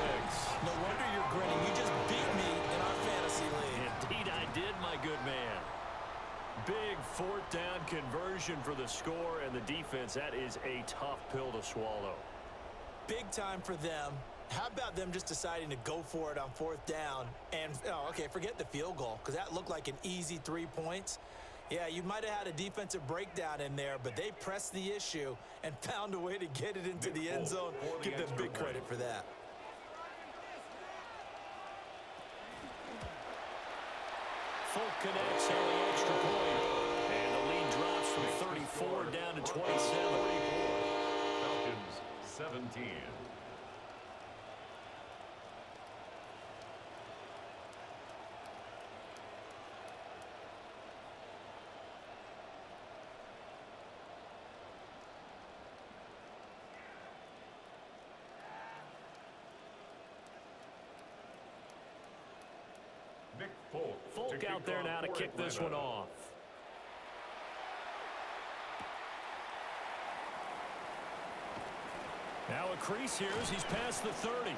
No wonder you're grinning. You just beat me in our fantasy league. Indeed, I did, my good man. Big 4th down conversion for the score and the defense. That is a tough pill to swallow. Big time for them. How about them just deciding to go for it on 4th down? And, okay, forget the field goal, because that looked like an easy 3 points. Yeah, you might have had a defensive breakdown in there, but they pressed the issue and found a way to get it into the end zone. Give them big credit for that. Folk connects on the extra point. And the lead drops from 34 down to 27. Falcons 17. Folk out there now to kick this one off. Now a crease here as he's past the 30.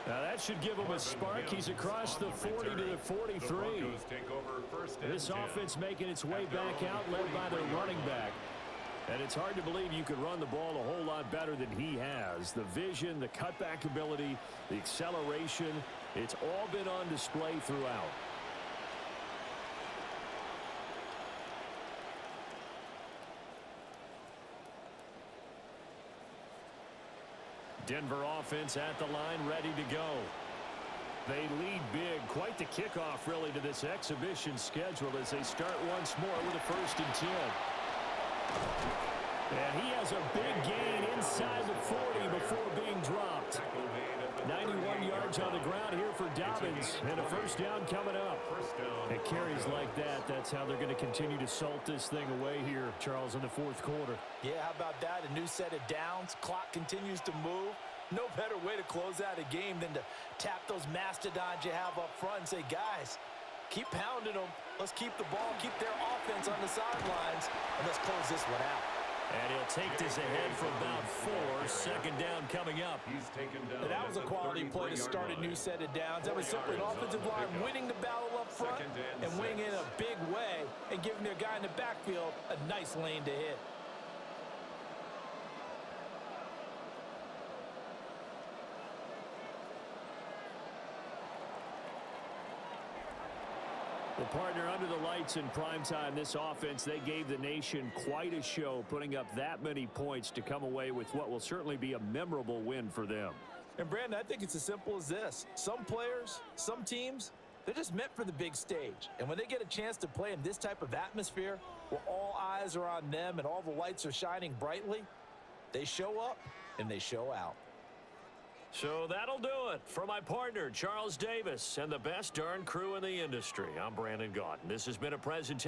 Now that should give him a spark. He's across the 40 to the 43. This offense making its way back out, led by their running back. And it's hard to believe you could run the ball a whole lot better than he has. The vision, the cutback ability, the acceleration, it's all been on display throughout. Denver offense at the line, ready to go. They lead big. Quite the kickoff, really, to this exhibition schedule as they start once more with a 1st and 10. And he has a big gain inside the 40 before being dropped. 91 yards on the ground here for Dobbins, and a 1st down coming up. It carries like that. That's how they're going to continue to salt this thing away here, Charles, in the 4th quarter. Yeah, how about that? A new set of downs. Clock continues to move. No better way to close out a game than to tap those mastodons you have up front and say, guys, keep pounding them. Let's keep the ball, keep their offense on the sidelines, and let's close this one out. And he'll take this ahead for about 4. 2nd down coming up. And that was a quality play to start a new set of downs. That was simply an offensive line winning the battle up front and winning in a big way and giving their guy in the backfield a nice lane to hit. Well, partner, under the lights in primetime, this offense, they gave the nation quite a show, putting up that many points to come away with what will certainly be a memorable win for them. And, Brandon, I think it's as simple as this. Some players, some teams, they're just meant for the big stage. And when they get a chance to play in this type of atmosphere where all eyes are on them and all the lights are shining brightly, they show up and they show out. So that'll do it for my partner, Charles Davis, and the best darn crew in the industry. I'm Brandon Gaudin. This has been a presentation.